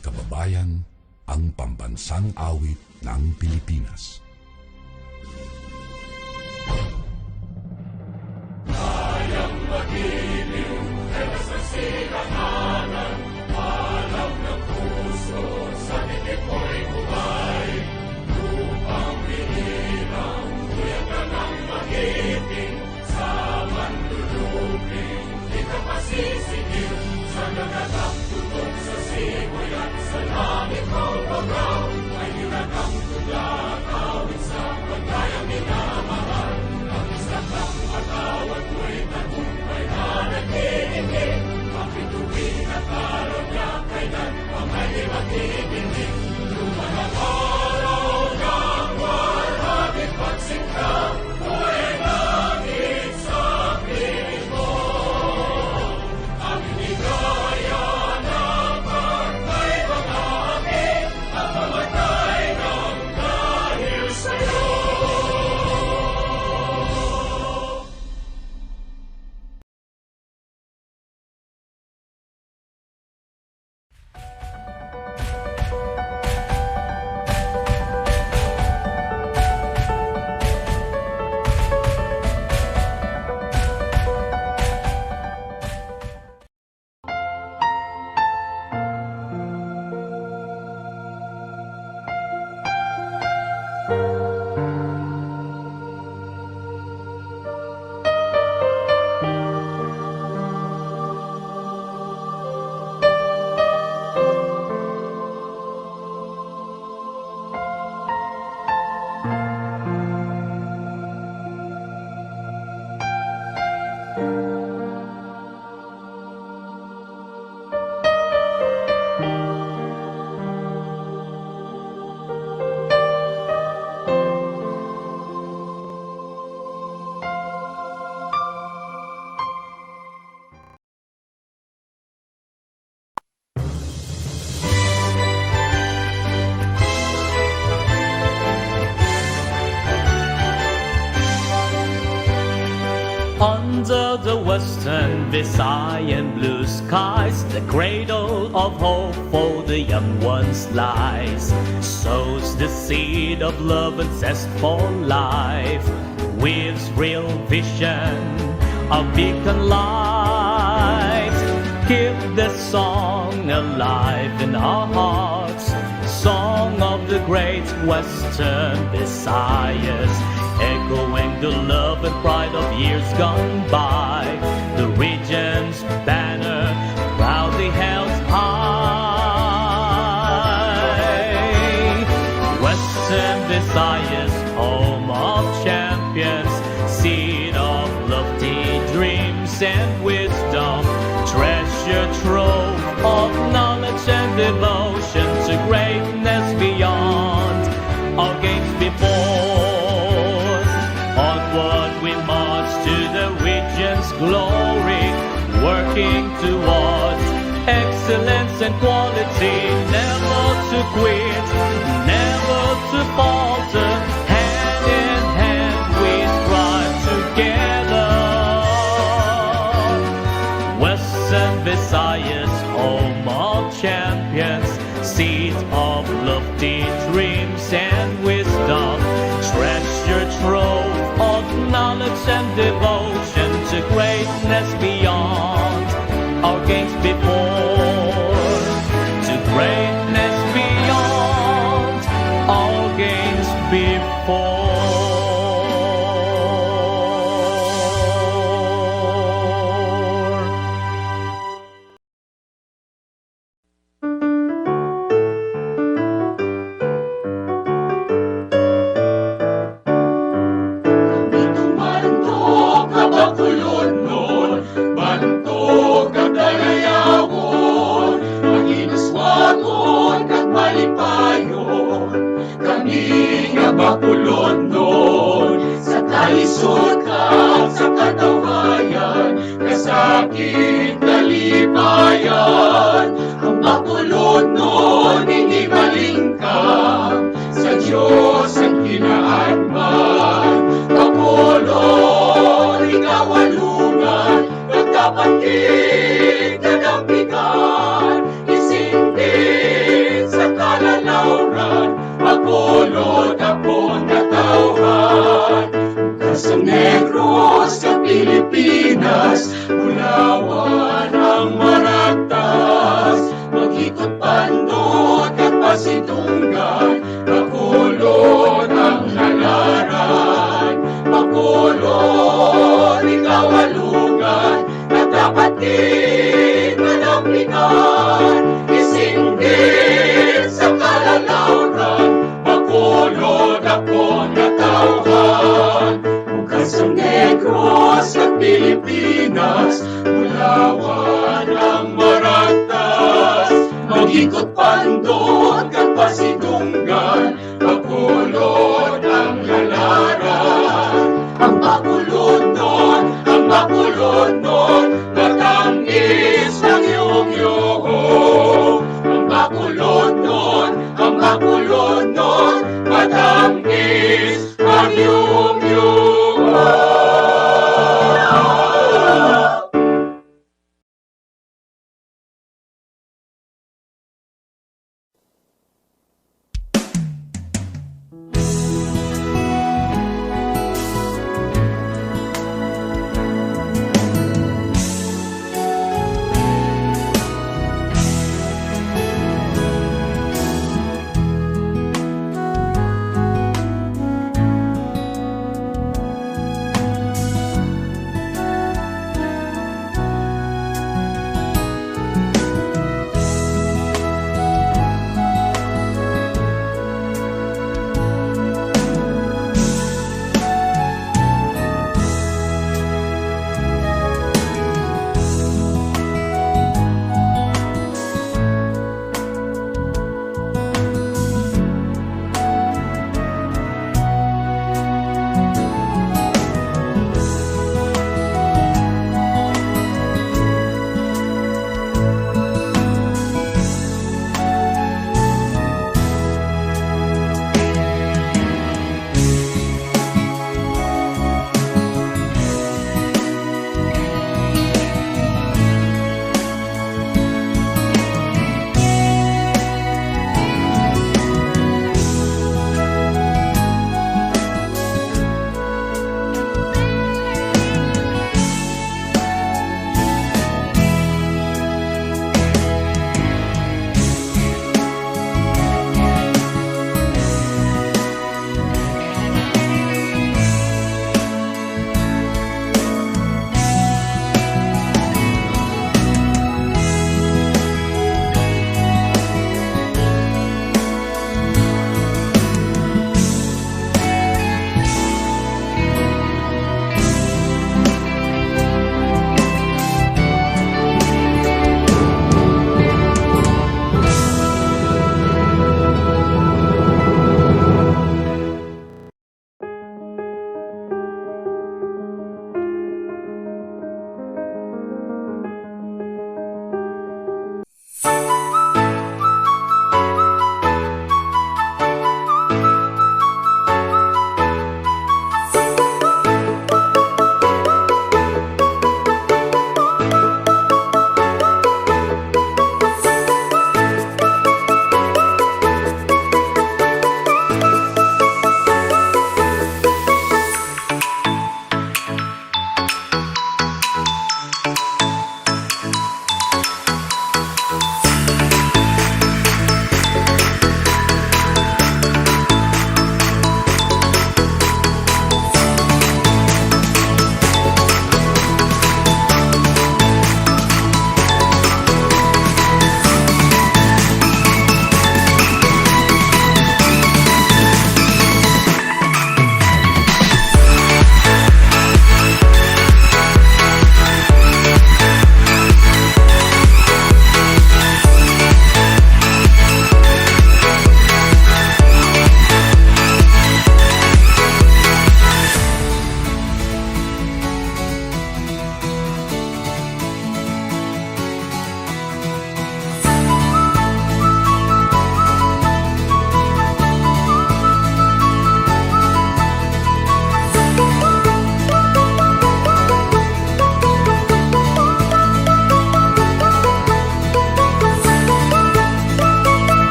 kababayan, ang pambansang awit ng Pilipinas. Kayang magiliw, helas na silanganan, alam ng puso, sa titik ko'y bumay. Lupang binirang, kuya ka ng magiting, sa manlulubing, di ka pasisigil, sa nagatang tutok sa simoy at sa langit ng bagaw, ay hiragang tula, tawid sa pagkayang minamahal. Ang isang ng matawad ko'y tagumpay na nagtitingin, bakit tuwing at araw niya kailan ang ay magtitingin. Lumanang araw ng warhabit pagsikta, ko'y langit sa piling mo. Ang inigaya na pagkaibang akin, at mamatay ng dahil sa'yo. Under the western Visayan blue skies, the cradle of hope for the young ones lies. Sows the seed of love and zest for life, with real vision of beacon light. Keep the song alive in our hearts, song of the great western Visayas, echoing the love and pride of years gone by. The region's banner proudly held high. Western Visayas, home of champions, seed of lofty dreams and wisdom, treasure trove of knowledge and devotion to greatness beyond all games before. Onward we march to the region's glory, working towards excellence and quality, never to quit, never to falter. Hand in hand we strive together. Western Visayas, home of champions, seed of lofty dreams and wisdom, treasure trove of knowledge and devotion to greatness beyond our gains before, to greatness beyond our gains before. Bantog at dalayawon, maginaswagon at malipayon. Kami nga bakulon nun, sa kalisod ka sa katawayan, kasakit kalipayan. Ang bakulon nun, hindi malingkang, sa Diyos ang kinaanman. Bakulon, ikaw alungan, nagkapatid, kadampigan, isindi Negros sa Pilipinas, Bulawan ang maragtas. Mag-ikot pandot at pasidunggan, Bacolod ang halaran. Bacolod, ikaw alungan, na dapat din manamlingan. Isinggit sa kalalauran, Bacolod akong natauhan. Bukas ang Negros at Pilipinas, Bulawan ang maragtas. Mag-ikot pandot at pasidunggan, Bacolod ang halaran. Ang Bacolod nun, ang Bacolod nun, matamis ng iyong-iyong. Ang Bacolod nun, ang Bacolod nun, matamis ang iyong-iyong.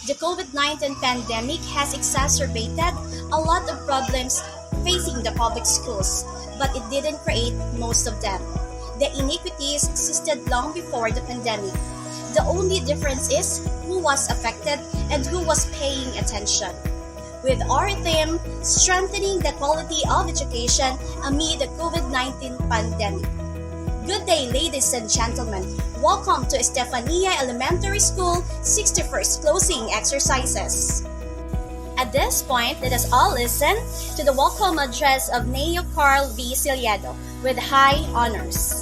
The COVID-19 pandemic has exacerbated a lot of problems facing the public schools, but it didn't create most of them. The inequities existed long before the pandemic. The only difference is who was affected and who was paying attention. With our theme, Strengthening the Quality of Education Amid the COVID-19 Pandemic. Good day, ladies and gentlemen. Welcome to Estefania Elementary School 61st Closing Exercises. At this point, let us all listen to the welcome address of Neo Carl V. Ciliado with high honors.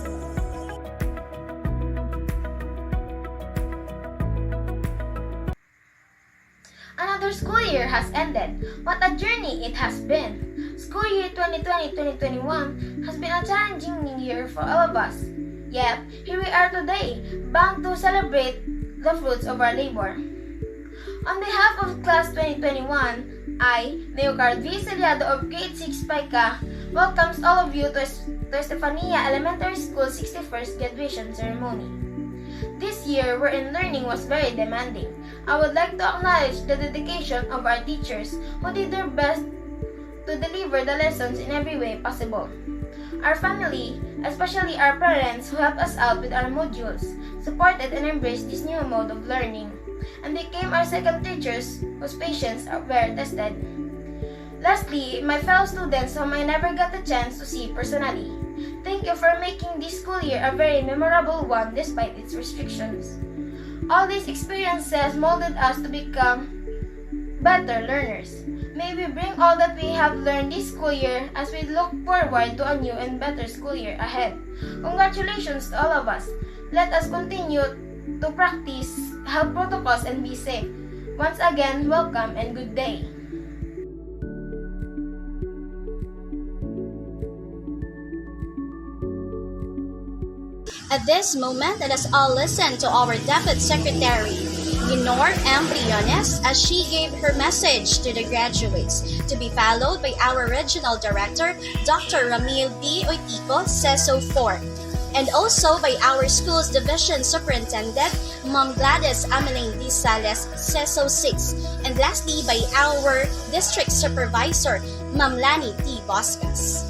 Another school year has ended. What a journey it has been. School year 2020-2021 has been a challenging year for all of us. Yet, here we are today, bound to celebrate the fruits of our labor. On behalf of Class 2021, I, Neocarl V. Ciliado of Grade 6 Paika, welcomes all of you to Estefania Elementary School 61st Graduation Ceremony. This year, wherein learning was very demanding, I would like to acknowledge the dedication of our teachers who did their best to deliver the lessons in every way possible. Our family, especially our parents who helped us out with our modules, supported and embraced this new mode of learning, and became our second teachers whose patience were tested. Lastly, my fellow students whom I never got the chance to see personally, thank you for making this school year a very memorable one despite its restrictions. All these experiences molded us to become better learners. May we bring all that we have learned this school year as we look forward to a new and better school year ahead. Congratulations to all of us. Let us continue to practice health protocols and be safe. Once again, welcome and good day. At this moment, let us all listen to our Deputy Secretary, Lenore M. Briones, as she gave her message to the graduates, to be followed by our Regional Director, Dr. Ramil B. Oitico, CESO 4, and also by our school's Division Superintendent, Ma'am Gladys Ameline D. Sales, CESO 6, and lastly by our District Supervisor, Ma'am Lani T. Boscas.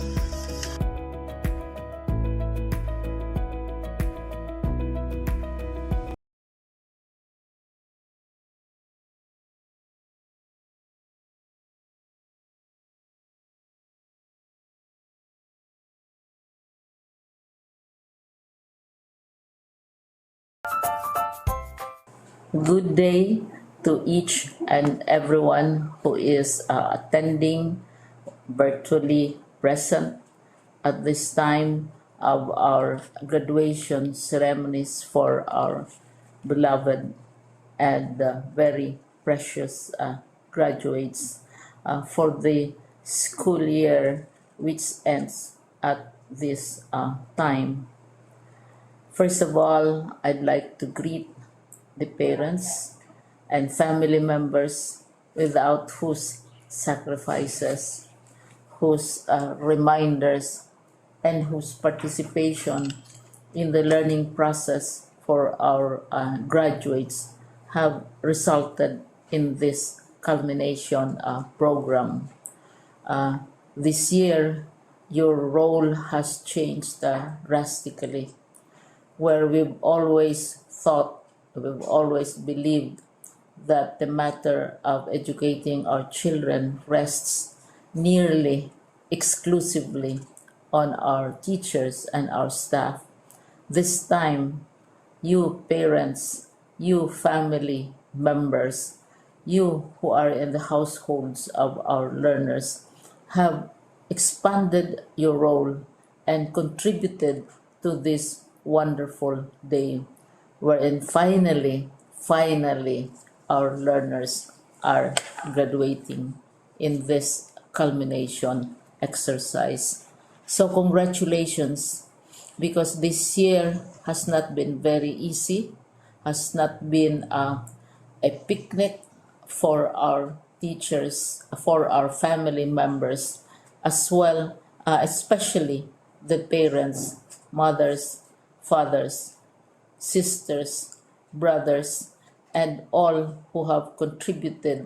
Good day to each and everyone who is attending virtually present at this time of our graduation ceremonies for our beloved and very precious graduates for the school year which ends at this time. First of all, I'd like to greet the parents and family members without whose sacrifices, whose reminders, and whose participation in the learning process for our graduates have resulted in this culmination program. This year, your role has changed drastically, where we've always believed that the matter of educating our children rests nearly exclusively on our teachers and our staff. This time, you parents, you family members, you who are in the households of our learners have expanded your role and contributed to this wonderful day wherein finally, our learners are graduating in this culmination exercise. So congratulations, because this year has not been very easy, has not been a picnic for our teachers, for our family members, as well, especially the parents, mothers, fathers, sisters, brothers, and all who have contributed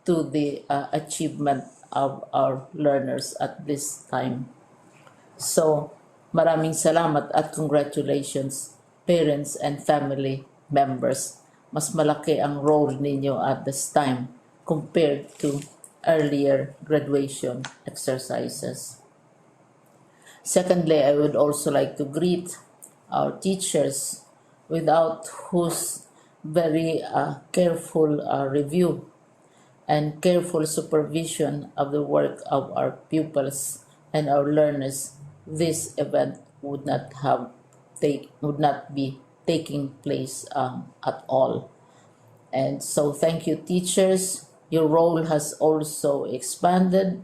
to the achievement of our learners at this time. So, maraming salamat at congratulations, parents and family members. Mas malaki ang role ninyo at this time compared to earlier graduation exercises. Secondly, I would also like to greet our teachers, without whose very careful review and careful supervision of the work of our pupils and our learners, this event would not be taking place at all. And so thank you, teachers. Your role has also expanded,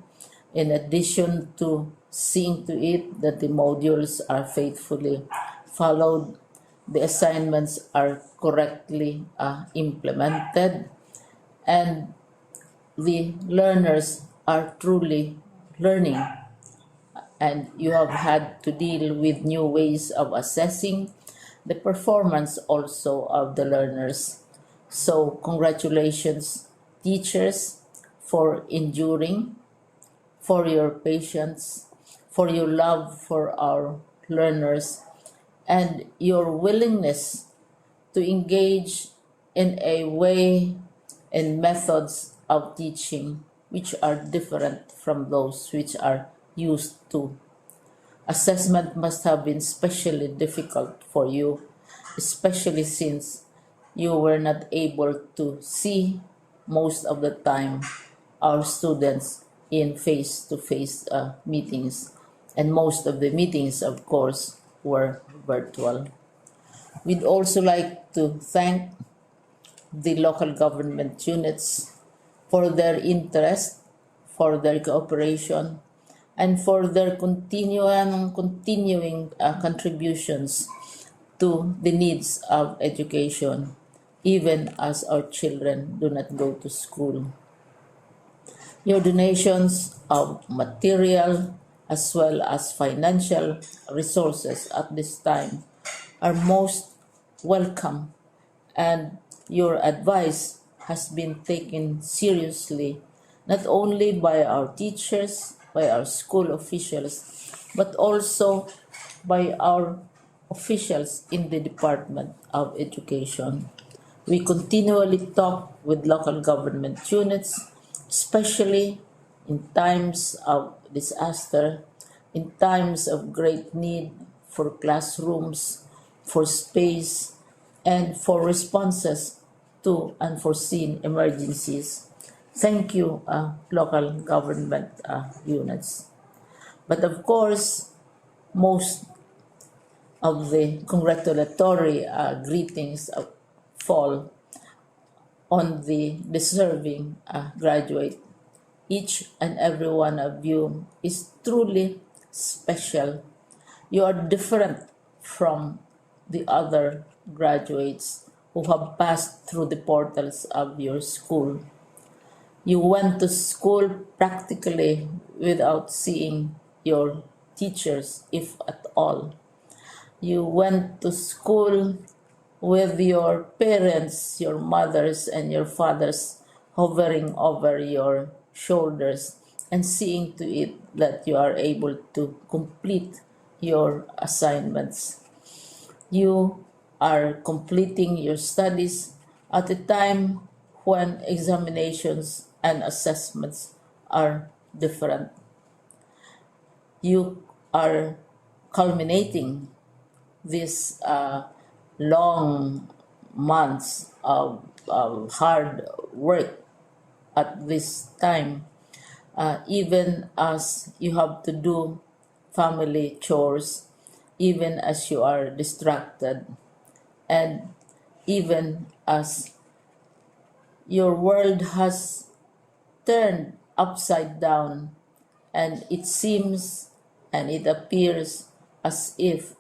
in addition to seeing to it that the modules are faithfully followed, the assignments are correctly implemented, and the learners are truly learning. And you have had to deal with new ways of assessing the performance also of the learners. So congratulations, teachers, for enduring, for your patience, for your love for our learners, and your willingness to engage in a way and methods of teaching which are different from those which are used to. Assessment must have been especially difficult for you, especially since you were not able to see most of the time our students in face-to-face meetings, and most of the meetings, of course, were virtual. We'd also like to thank the local government units for their interest, for their cooperation, and for their continuing contributions to the needs of education, even as our children do not go to school. Your donations of material as well as financial resources at this time are most welcome, and your advice has been taken seriously not only by our teachers, by our school officials, but also by our officials in the Department of Education. We continually talk with local government units, especially in times of disaster, in times of great need for classrooms, for space, and for responses to unforeseen emergencies. Thank you, local government units. But of course, most of the congratulatory greetings fall on the deserving graduate. Each and every one of you is truly special. You are different from the other graduates who have passed through the portals of your school. You went to school practically without seeing your teachers, if at all. You went to school with your parents, your mothers, and your fathers hovering over your shoulders and seeing to it that you are able to complete your assignments. You are completing your studies at a time when examinations and assessments are different. You are culminating these long months of hard work at this time, even as you have to do family chores, even as you are distracted, and even as your world has turned upside down, and it seems and it appears as if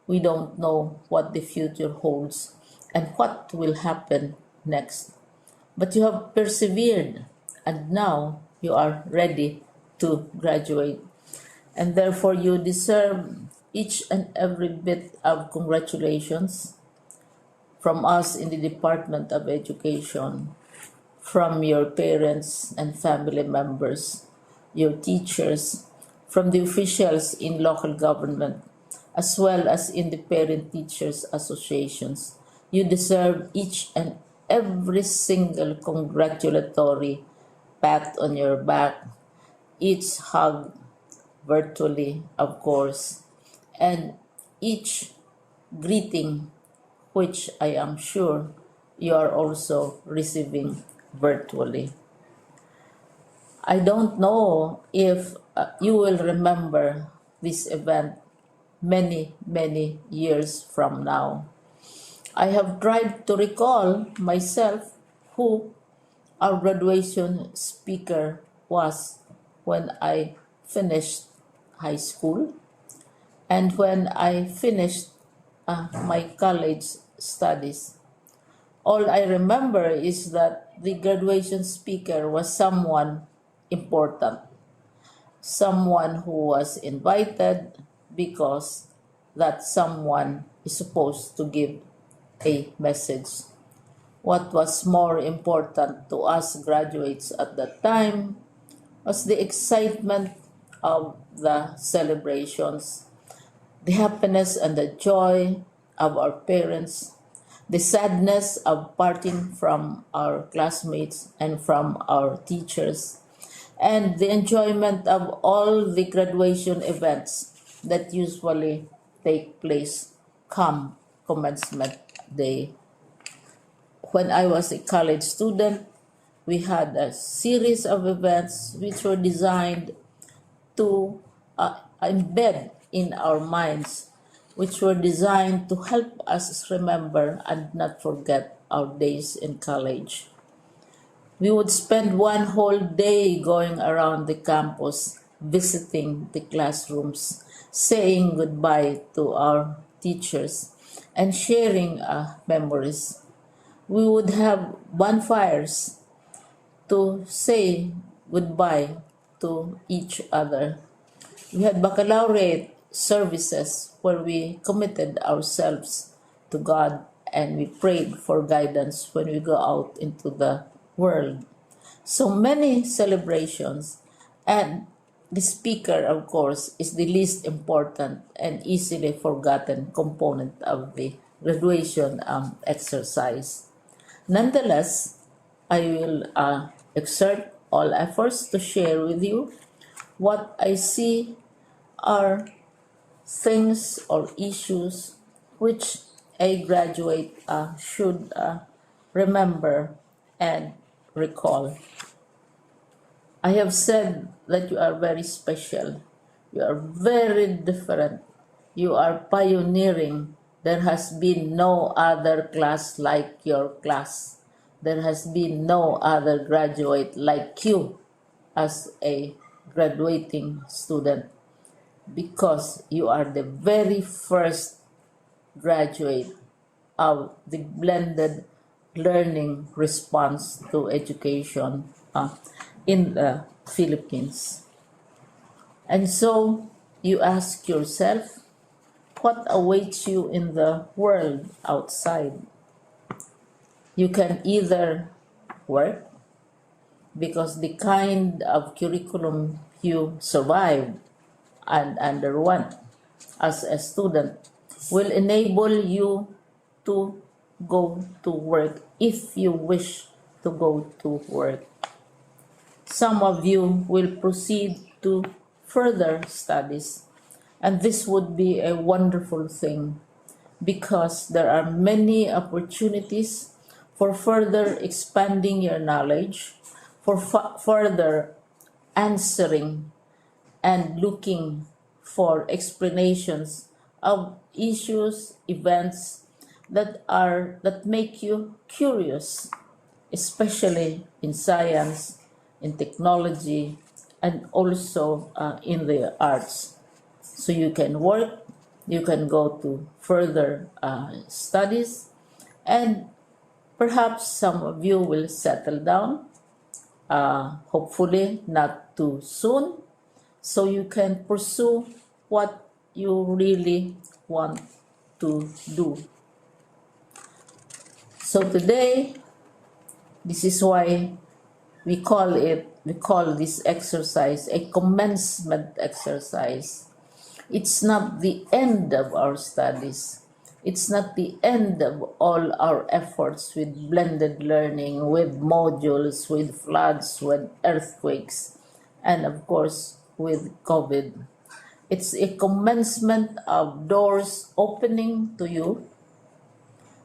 we don't know what the future holds and what will happen next. But you have persevered, and now you are ready to graduate. And therefore, you deserve each and every bit of congratulations from us in the Department of Education, from your parents and family members, your teachers, from the officials in local government, as well as in the parent teachers associations. You deserve each and every single congratulatory pat on your back, each hug virtually, of course, and each greeting, which I am sure you are also receiving virtually. I don't know if you will remember this event many, many years from now. I have tried to recall myself who our graduation speaker was when I finished high school and when I finished my college studies. All I remember is that the graduation speaker was someone important, someone who was invited because that someone is supposed to give a message. What was more important to us graduates at that time was the excitement of the celebrations, the happiness and the joy of our parents, the sadness of parting from our classmates and from our teachers, and the enjoyment of all the graduation events that usually take place come commencement day. When I was a college student, we had a series of events which were designed to embed in our minds, which were designed to help us remember and not forget our days in college. We would spend one whole day going around the campus, visiting the classrooms, saying goodbye to our teachers, and sharing memories. We would have bonfires to say goodbye to each other. We had baccalaureate services where we committed ourselves to God and we prayed for guidance when we go out into the world. So many celebrations, and the speaker, of course, is the least important and easily forgotten component of the graduation exercise. Nonetheless, I will exert all efforts to share with you what I see are things or issues which a graduate should remember and recall. I have said that you are very special. You are very different. You are pioneering. There has been no other class like your class. There has been no other graduate like you as a graduating student because you are the very first graduate of the blended learning response to education in the Philippines. And so you ask yourself, what awaits you in the world outside? You can either work because the kind of curriculum you survived and underwent as a student will enable you to go to work if you wish to go to work. Some of you will proceed to further studies, and this would be a wonderful thing because there are many opportunities for further expanding your knowledge, for further answering and looking for explanations of issues, events that make you curious, especially in science, in technology, and also in the arts. So you can work, you can go to further studies, and perhaps some of you will settle down, hopefully not too soon, so you can pursue what you really want to do. So today, this is why we call this exercise a commencement exercise. It's not the end of our studies. It's not the end of all our efforts with blended learning, with modules, with floods, with earthquakes, and of course with COVID. It's a commencement of doors opening to you.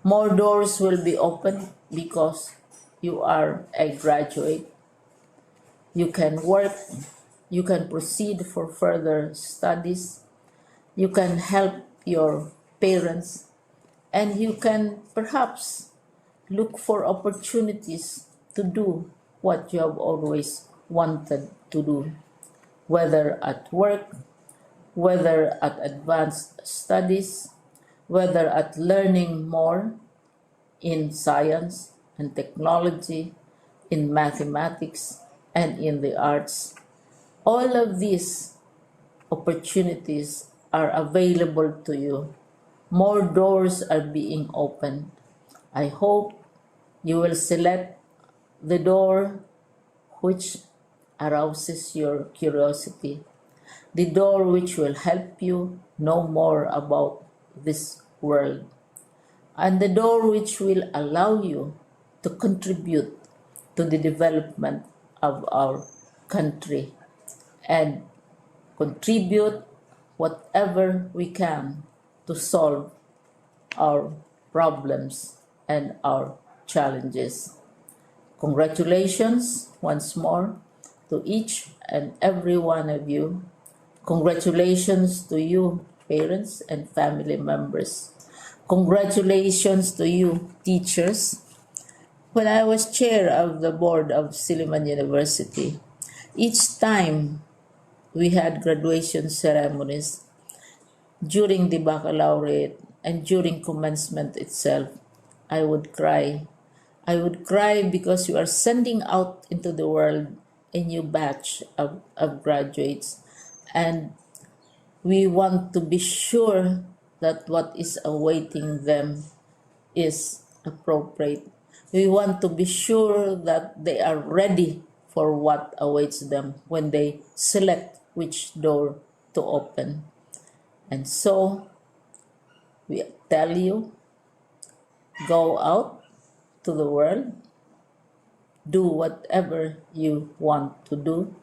More doors will be opened because you are a graduate. You can work, you can proceed for further studies, you can help your parents, and you can perhaps look for opportunities to do what you have always wanted to do, whether at work, whether at advanced studies, whether at learning more in science and technology, in mathematics, and in the arts. All of these opportunities are available to you. More doors are being opened. I hope you will select the door which arouses your curiosity, the door which will help you know more about this world, and the door which will allow you to contribute to the development of our country and contribute whatever we can to solve our problems and our challenges. Congratulations once more to each and every one of you. Congratulations to you, parents and family members. Congratulations to you, teachers. When I was chair of the board of Silliman University, each time we had graduation ceremonies, during the baccalaureate and during commencement itself, I would cry. I would cry because you are sending out into the world a new batch of graduates, and we want to be sure that what is awaiting them is appropriate. We want to be sure that they are ready for what awaits them when they select which door to open. And so, we tell you, go out to the world, do whatever you want to do.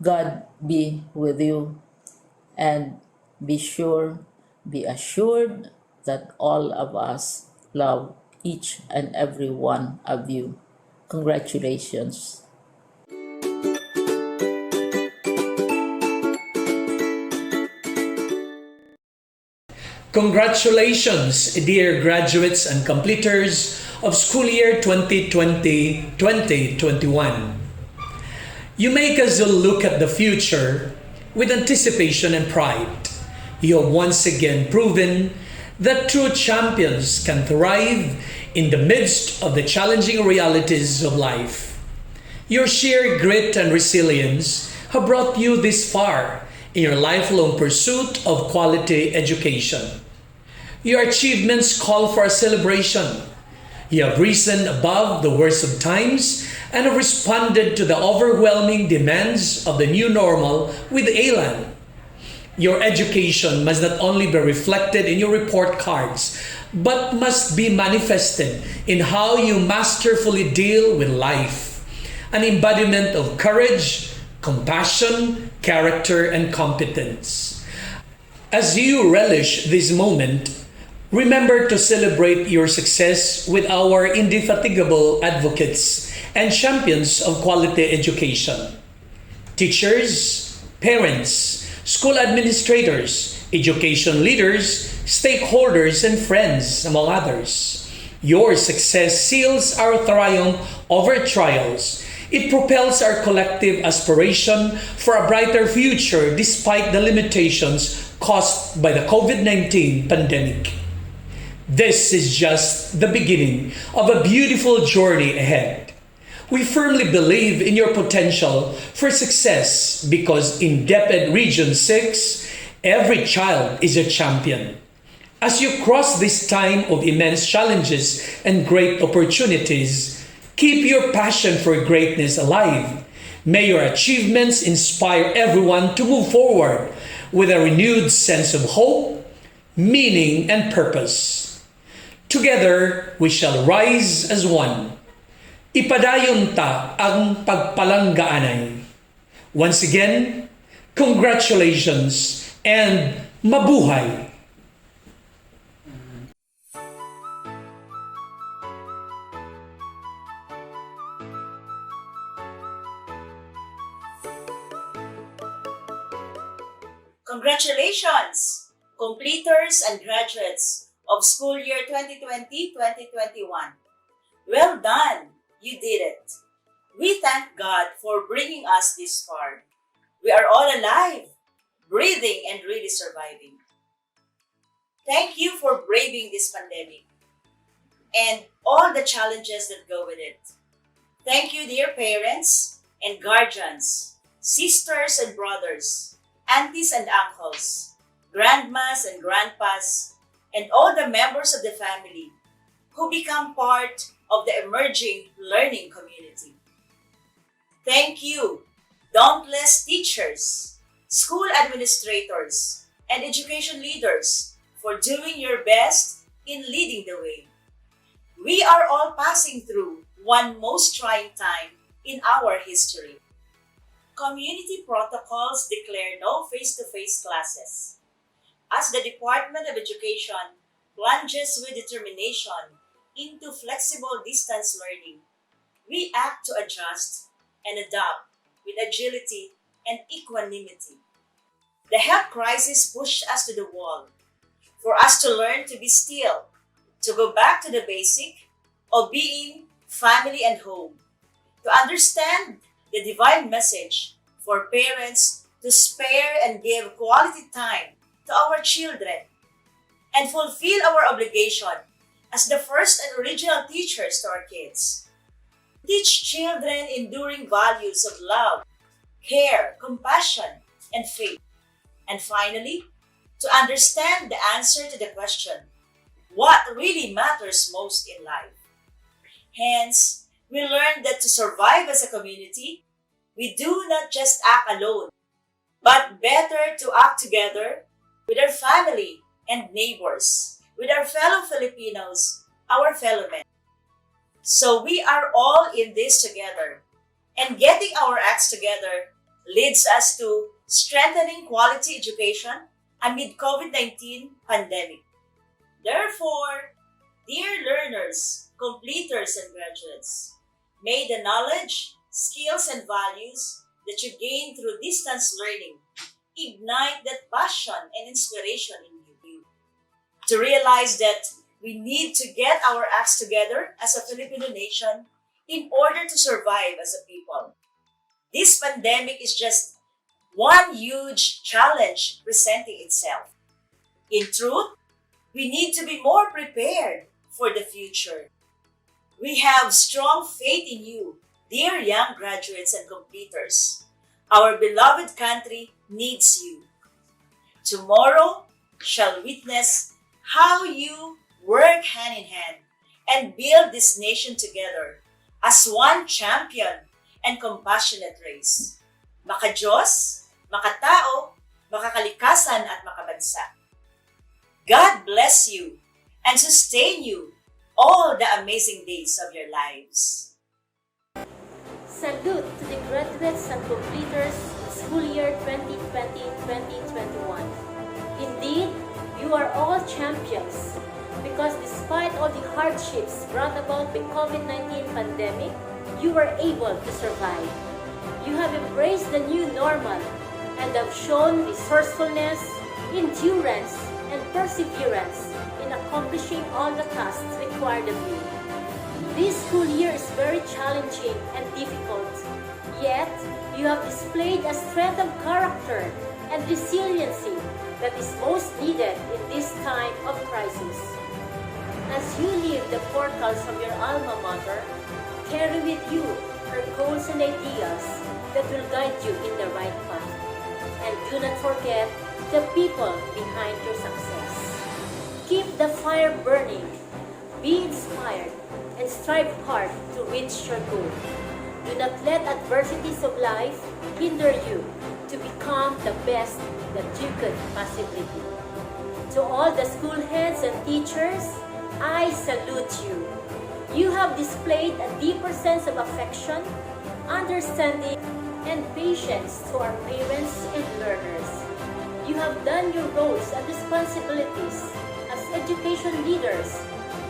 God be with you, and be assured that all of us love each and every one of you. Congratulations. Congratulations, dear graduates and completers of school year 2020-2021. You make us look at the future with anticipation and pride. You have once again proven that true champions can thrive in the midst of the challenging realities of life. Your sheer grit and resilience have brought you this far in your lifelong pursuit of quality education. Your achievements call for a celebration. You have risen above the worst of times and have responded to the overwhelming demands of the new normal with elan. Your education must not only be reflected in your report cards, but must be manifested in how you masterfully deal with life. An embodiment of courage, compassion, character, and competence. As you relish this moment, remember to celebrate your success with our indefatigable advocates and champions of quality education. Teachers, parents, school administrators, education leaders, stakeholders, and friends, among others. Your success seals our triumph over trials. It propels our collective aspiration for a brighter future despite the limitations caused by the COVID-19 pandemic. This is just the beginning of a beautiful journey ahead. We firmly believe in your potential for success because in DepEd Region 6, every child is a champion. As you cross this time of immense challenges and great opportunities, keep your passion for greatness alive. May your achievements inspire everyone to move forward with a renewed sense of hope, meaning, and purpose. Together, we shall rise as one. Ipadayon ta ang pagpalanggaanay. Once again, congratulations and mabuhay! Congratulations, completers and graduates of school year 2020-2021. Well done, you did it. We thank God for bringing us this far. We are all alive, breathing, and really surviving. Thank you for braving this pandemic and all the challenges that go with it. Thank you, dear parents and guardians, sisters and brothers, aunties and uncles, grandmas and grandpas, and all the members of the family who become part of the emerging learning community. Thank you, dauntless teachers, school administrators, and education leaders for doing your best in leading the way. We are all passing through one most trying time in our history. Community protocols declare no face-to-face classes. As the Department of Education plunges with determination into flexible distance learning, we act to adjust and adapt with agility and equanimity. The health crisis pushed us to the wall, for us to learn to be still, to go back to the basic of being family and home, to understand the divine message for parents to spare and give quality time to our children and fulfill our obligation as the first and original teachers to our kids. Teach children enduring values of love, care, compassion, and faith. And finally, to understand the answer to the question, what really matters most in life? Hence, we learned that to survive as a community, we do not just act alone, but better to act together with our family and neighbors, with our fellow Filipinos, our fellow men. So we are all in this together, and getting our acts together leads us to strengthening quality education amid COVID-19 pandemic. Therefore, dear learners, completers, and graduates, may the knowledge, skills, and values that you gain through distance learning ignite that passion and inspiration in you to realize that we need to get our acts together as a Filipino nation in order to survive as a people. This pandemic is just one huge challenge presenting itself. In truth, we need to be more prepared for the future. We have strong faith in you, dear young graduates and completers. Our beloved country needs you. Tomorrow shall witness how you work hand in hand and build this nation together as one champion and compassionate race. Maka-Diyos, makatao, makakalikasan at makabansa. God bless you and sustain you all the amazing days of your lives. Salute to the graduates and completers school year 2020-2021. Indeed, you are all champions because despite all the hardships brought about by COVID-19 pandemic, you were able to survive. You have embraced the new normal and have shown resourcefulness, endurance, and perseverance in accomplishing all the tasks required of you. This school year is very challenging and difficult, yet you have displayed a strength of character and resiliency that is most needed in this time of crisis. As you leave the portals of your alma mater, carry with you her goals and ideas that will guide you in the right path. And do not forget the people behind your success. Keep the fire burning. Be inspired and strive hard to reach your goal. Do not let adversities of life hinder you to become the best that you could possibly be. To all the school heads and teachers, I salute you. You have displayed a deeper sense of affection, understanding, and patience to our parents and learners. You have done your roles and responsibilities as education leaders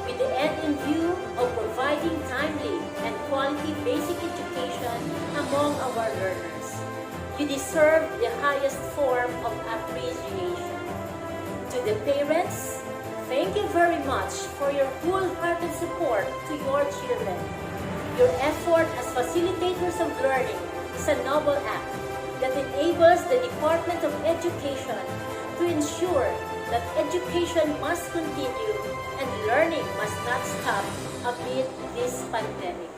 with the end in view of providing timely and quality basic education among our learners. You deserve the highest form of appreciation. To the parents, thank you very much for your wholehearted support to your children. Your effort as facilitators of learning is a noble act that enables the Department of Education to ensure that education must continue and learning must not stop amid this pandemic.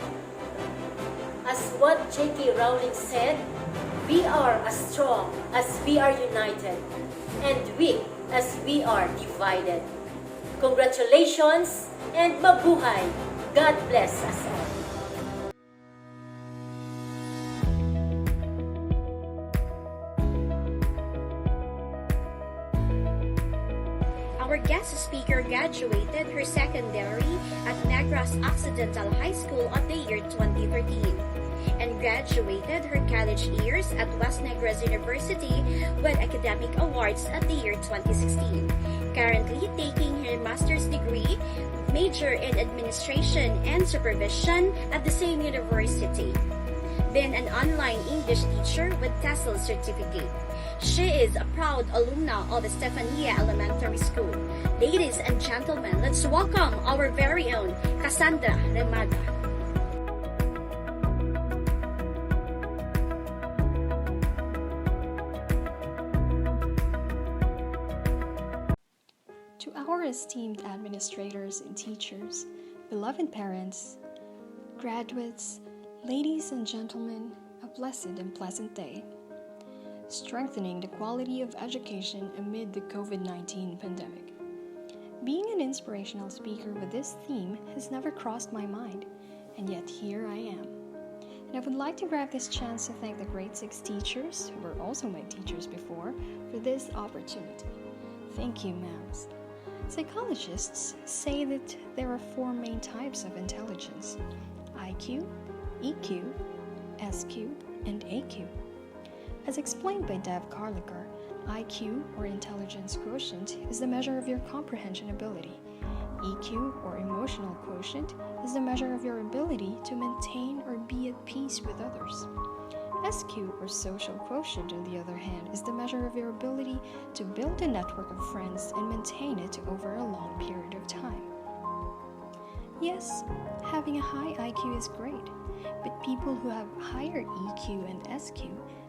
As what J.K. Rowling said, we are as strong as we are united and weak as we are divided. Congratulations and mabuhay! God bless us all. Our guest speaker graduated her secondary at Negros Occidental High School at the year 2013 and graduated her college years at West Negros University with academic awards at the year 2016. Currently taking her master's degree, major in administration and supervision at the same university. Been an online English teacher with TESOL certificate. She is a proud alumna of Estefania Elementary School. Ladies and gentlemen, let's welcome our very own Cassandra Remada. To our esteemed administrators and teachers, beloved parents, graduates, ladies and gentlemen, a blessed and pleasant day. Strengthening the quality of education amid the COVID-19 pandemic. Being an inspirational speaker with this theme has never crossed my mind, and yet here I am. And I would like to grab this chance to thank the grade 6 teachers, who were also my teachers before, for this opportunity. Thank you, ma'ams. Psychologists say that there are 4 main types of intelligence: IQ, EQ, SQ, and AQ. As explained by Dev Karlikar, IQ, or intelligence quotient, is the measure of your comprehension ability. EQ, or emotional quotient, is the measure of your ability to maintain or be at peace with others. SQ, or social quotient, on the other hand, is the measure of your ability to build a network of friends and maintain it over a long period of time. Yes, having a high IQ is great, but people who have higher EQ and SQ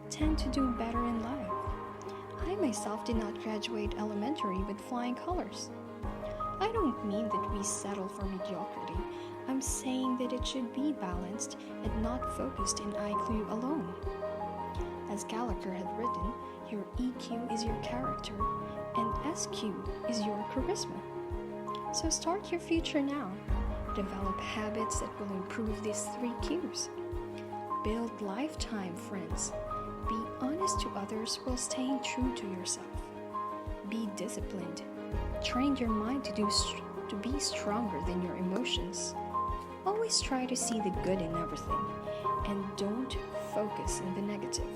tend to do better in life. I myself did not graduate elementary with flying colors. I don't mean that we settle for mediocrity. I'm saying that it should be balanced and not focused in IQ alone. As Gallagher had written, your EQ is your character and SQ is your charisma. So start your future now. Develop habits that will improve these 3 Qs. Build lifetime friends. Be honest to others while staying true to yourself. Be disciplined. Train your mind to be stronger than your emotions. Always try to see the good in everything and don't focus on the negative.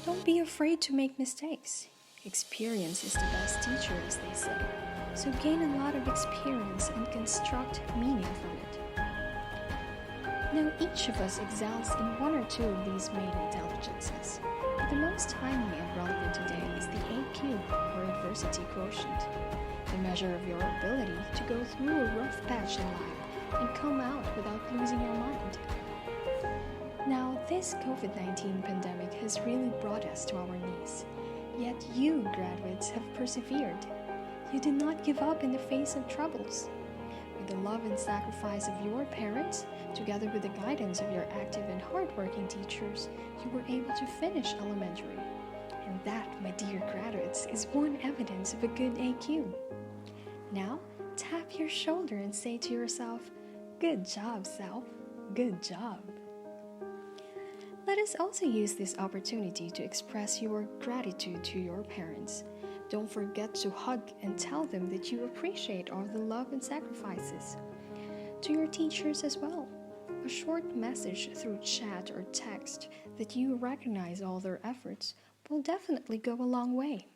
Don't be afraid to make mistakes. Experience is the best teacher, as they say. So gain a lot of experience and construct meaning from it. Now, each of us excels in 1 or 2 of these main intelligences, but the most timely and relevant today is the AQ, or adversity quotient, the measure of your ability to go through a rough patch in life and come out without losing your mind. Now, this COVID-19 pandemic has really brought us to our knees, yet you, graduates, have persevered. You did not give up in the face of troubles. With the love and sacrifice of your parents, together with the guidance of your active and hardworking teachers, you were able to finish elementary. And that, my dear graduates, is one evidence of a good AQ. Now, tap your shoulder and say to yourself, "Good job, self. Good job." Let us also use this opportunity to express your gratitude to your parents. Don't forget to hug and tell them that you appreciate all the love and sacrifices. To your teachers as well. A short message through chat or text that you recognize all their efforts will definitely go a long way.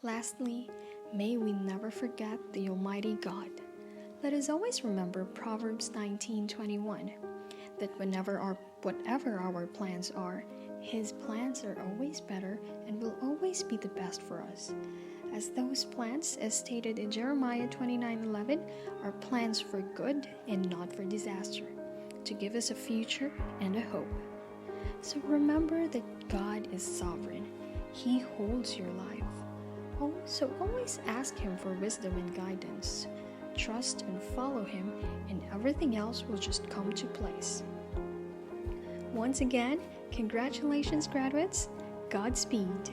Lastly, may we never forget the Almighty God. Let us always remember Proverbs 19:21, that whatever our plans are, His plans are always better and will always be the best for us. As those plans, as stated in Jeremiah 29:11, are plans for good and not for disaster, to give us a future and a hope. So remember that God is sovereign. He holds your life. So always ask Him for wisdom and guidance. Trust and follow Him, and everything else will just come to place. Once again, congratulations, graduates. Godspeed.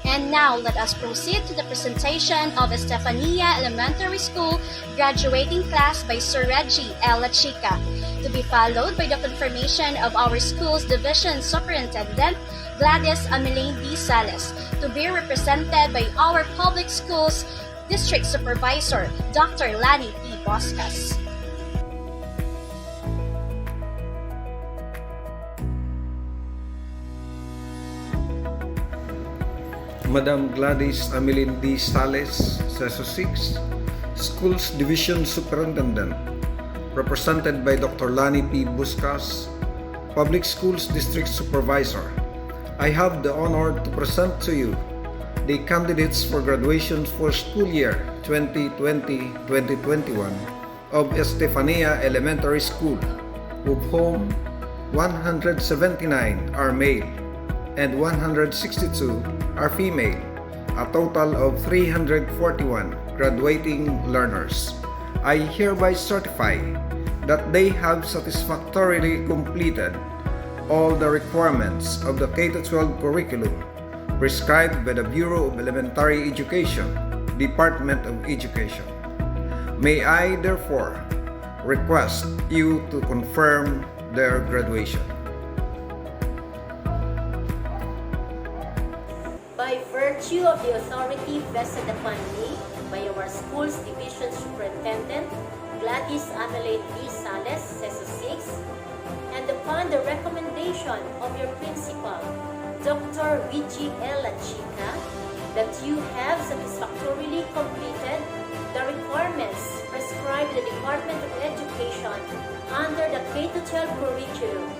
And now let us proceed to the presentation of Estefania Elementary School graduating class by Sir Reggie L. Chica, to be followed by the confirmation of our school's division superintendent, Gladys Ameline D. Sales, to be represented by our public schools district supervisor, Dr. Lani P. Boscas. Madam Gladys Ameline D. Sales, CESO 6, Schools Division Superintendent, represented by Dr. Lani P. Buscas, Public Schools District Supervisor. I have the honor to present to you the candidates for graduation for school year 2020-2021 of Estefania Elementary School, of whom 179 are male and 162 are female, a total of 341 graduating learners. I hereby certify that they have satisfactorily completed all the requirements of the K-12 curriculum prescribed by the Bureau of Elementary Education, Department of Education. May I therefore request you to confirm their graduation. By virtue of the authority vested upon me by our school's division superintendent, Gladys Ameline D. Sales, CESO 6, and upon the recommendation of your principal, Dr. Reggie L. Chica, that you have satisfactorily completed the requirements prescribed by the Department of Education under the K-12 curriculum,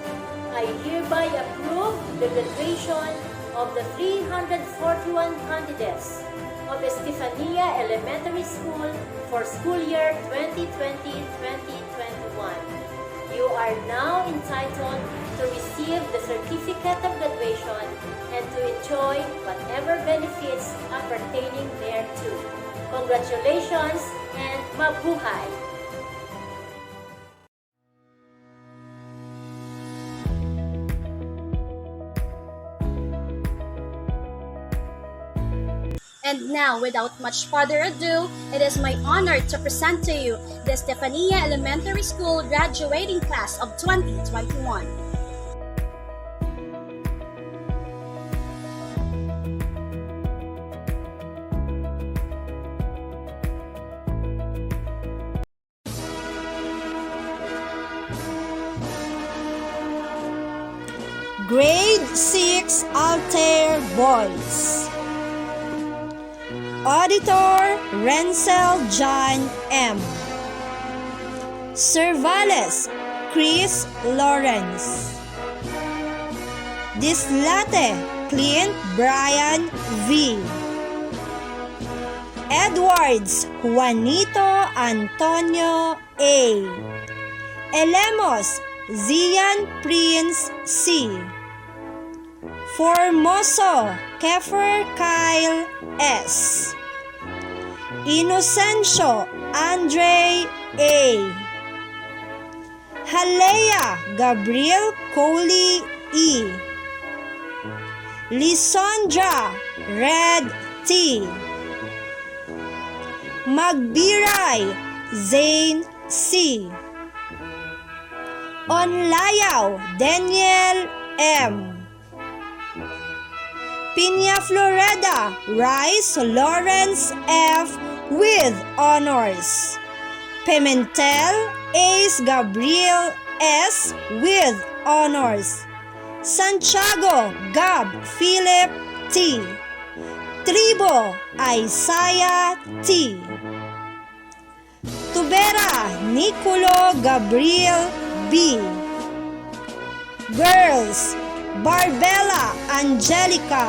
I hereby approve the graduation of the 341 candidates of Estefania Elementary School for school year 2020-2021. You are now entitled to receive the certificate of graduation and to enjoy whatever benefits appertaining thereto. Congratulations and mabuhay! And now, without much further ado, it is my honor to present to you the Estefania Elementary School graduating class of 2021. Grade 6 Altair Boys. Auditor Renzel John M. Cervales Chris Lawrence. Dislate Clint Brian V. Edwards Juanito Antonio A. Elemos Zian Prince C. Formoso Kefer Kyle S. Inocencio Andre A. Halea Gabriel Coley E. Lisandra Red T. Magbiray Zane C. Onlayaw Daniel M. Piña Florida Rice Lawrence F. with honors. Pimentel Ace Gabriel S. with honors. Santiago Gab Philip T. Tribo Isaiah T. Tubera Nicolo Gabriel B. Girls Barbella Angelica.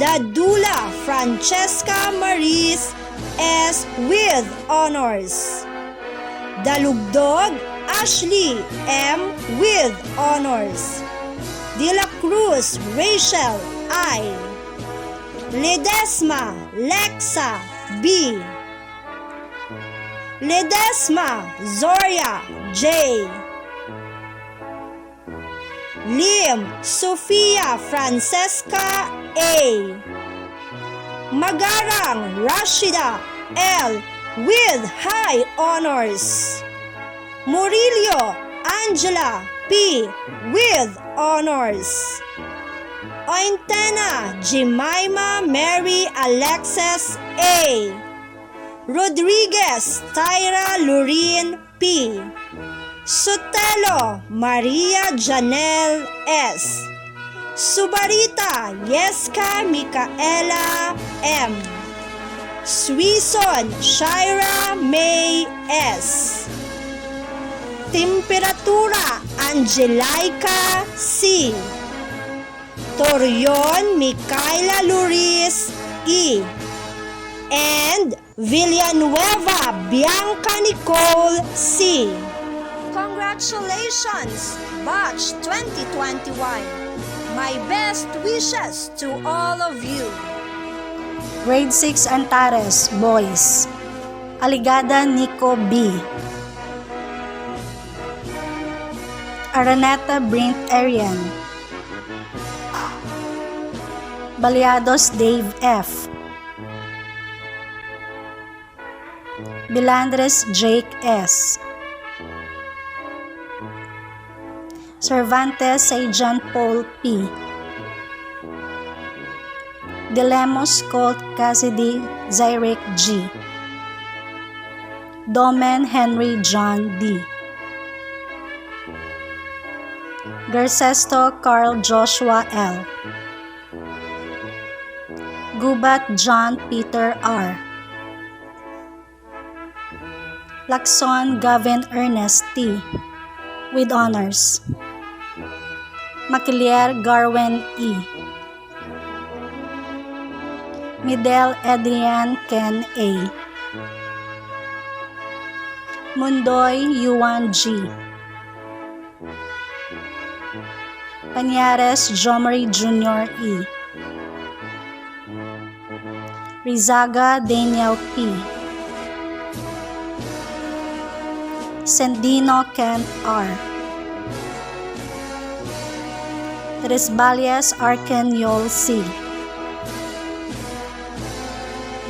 Dadula Francesca Maris S. with honors. Dalugdog Ashley M. with honors. De la Cruz Rachel I. Ledesma Lexa B. Ledesma Zoria J. Lim Sofia Francesca A. Magarang Rashida L. with high honors. Murillo Angela P. with honors. Ointena Jemima Mary Alexis A. Rodriguez Tyra Loreen P. Sotelo Maria Janelle S. Subarita Yeska Micaela M. Suison Shira May S. Temperatura Angelica C. Torion Micaela Luris E. And Villanueva Bianca Nicole C. Congratulations, Batch 2021! My best wishes to all of you. Grade 6 Antares, Boys. Aligada Nico B. Araneta Brint Arian. Baliados Dave F. Bilandres Jake S. Cervantes Sajan Paul P. Dilemos Colt Cassidy Zyrek G. Domen Henry John D. Gersesto Carl Joshua L. Gubat John Peter R. Lacson Gavin Ernest T. with honors. Maclier Garwen E. Midel Adrian Ken A. Mundoy Yuan G. Panyares Jomari Jr. E. Rizaga Daniel P. Sendino Kent R. Tresbalias Arkenyol C.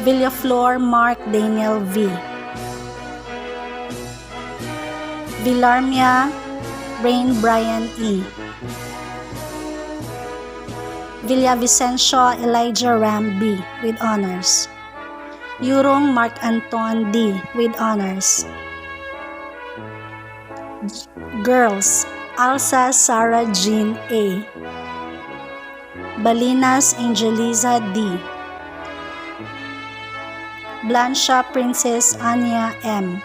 Villaflor Mark Daniel V. Villarmia Rain Brian E. Villavicencio Elijah Ram B. with honors. Yurong Mark Anton D. with honors. Girls, Alsa Sarah Jean A. Balinas Angeliza D. Blancha Princess Anya M.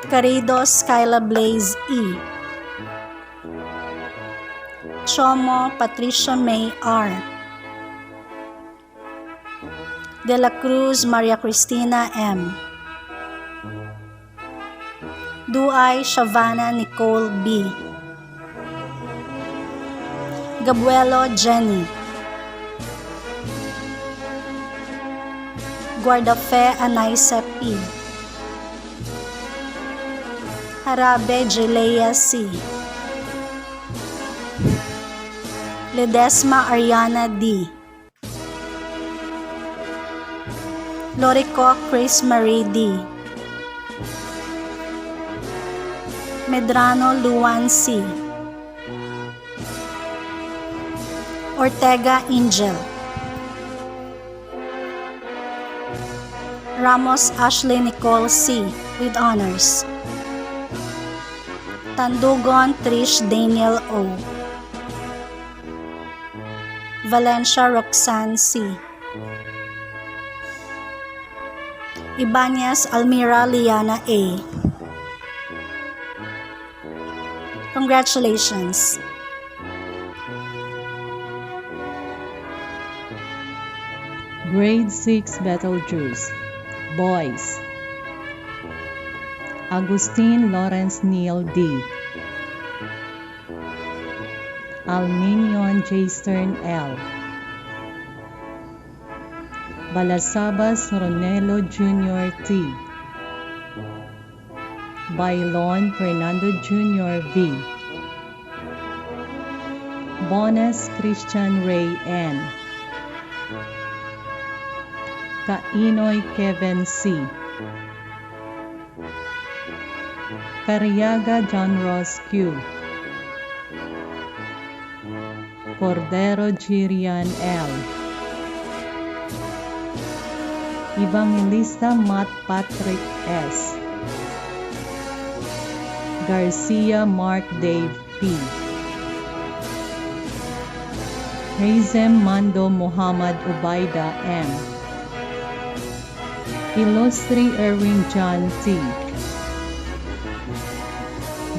Caridos Skyla Blaze E. Chomo Patricia May R. De la Cruz Maria Cristina M. Duay Shavana Nicole B. Gabuelo Jenny. Guardafe Anaisa P. Harabe Jelea C. Ledesma Ariana D. Lorico Chris Marie D. Medrano Luan C. Ortega Angel. Ramos Ashley Nicole C. with honors. Tandugon Trish Daniel O. Valencia Roxanne C. Ibanez Almira Liana A. Congratulations! Grade 6 Betelgeuse. Boys. Agustin Lawrence Neil D. Alminion J. Stern L. Balasabas Ronelo Jr. T. Bailon Fernando Jr. V. Bonas Christian Ray N. Kainoy Kevin C. Cariaga John Ross Q. Cordero Jirian L. Evangelista Matt Patrick S. Garcia Mark Dave P. Hazem Mando Muhammad Ubaida M. Ilustri Erwin John T.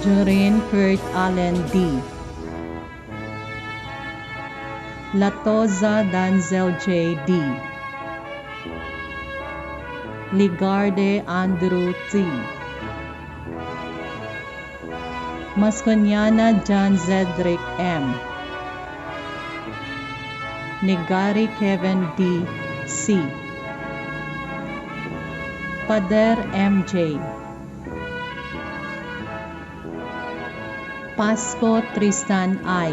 Jorin Kurt Allen D. Latoza Danzel J. D. Ligarde Andrew T. Masconiana John Zedric M. Nigari Kevin D. C. Pader MJ. Pasco Tristan I.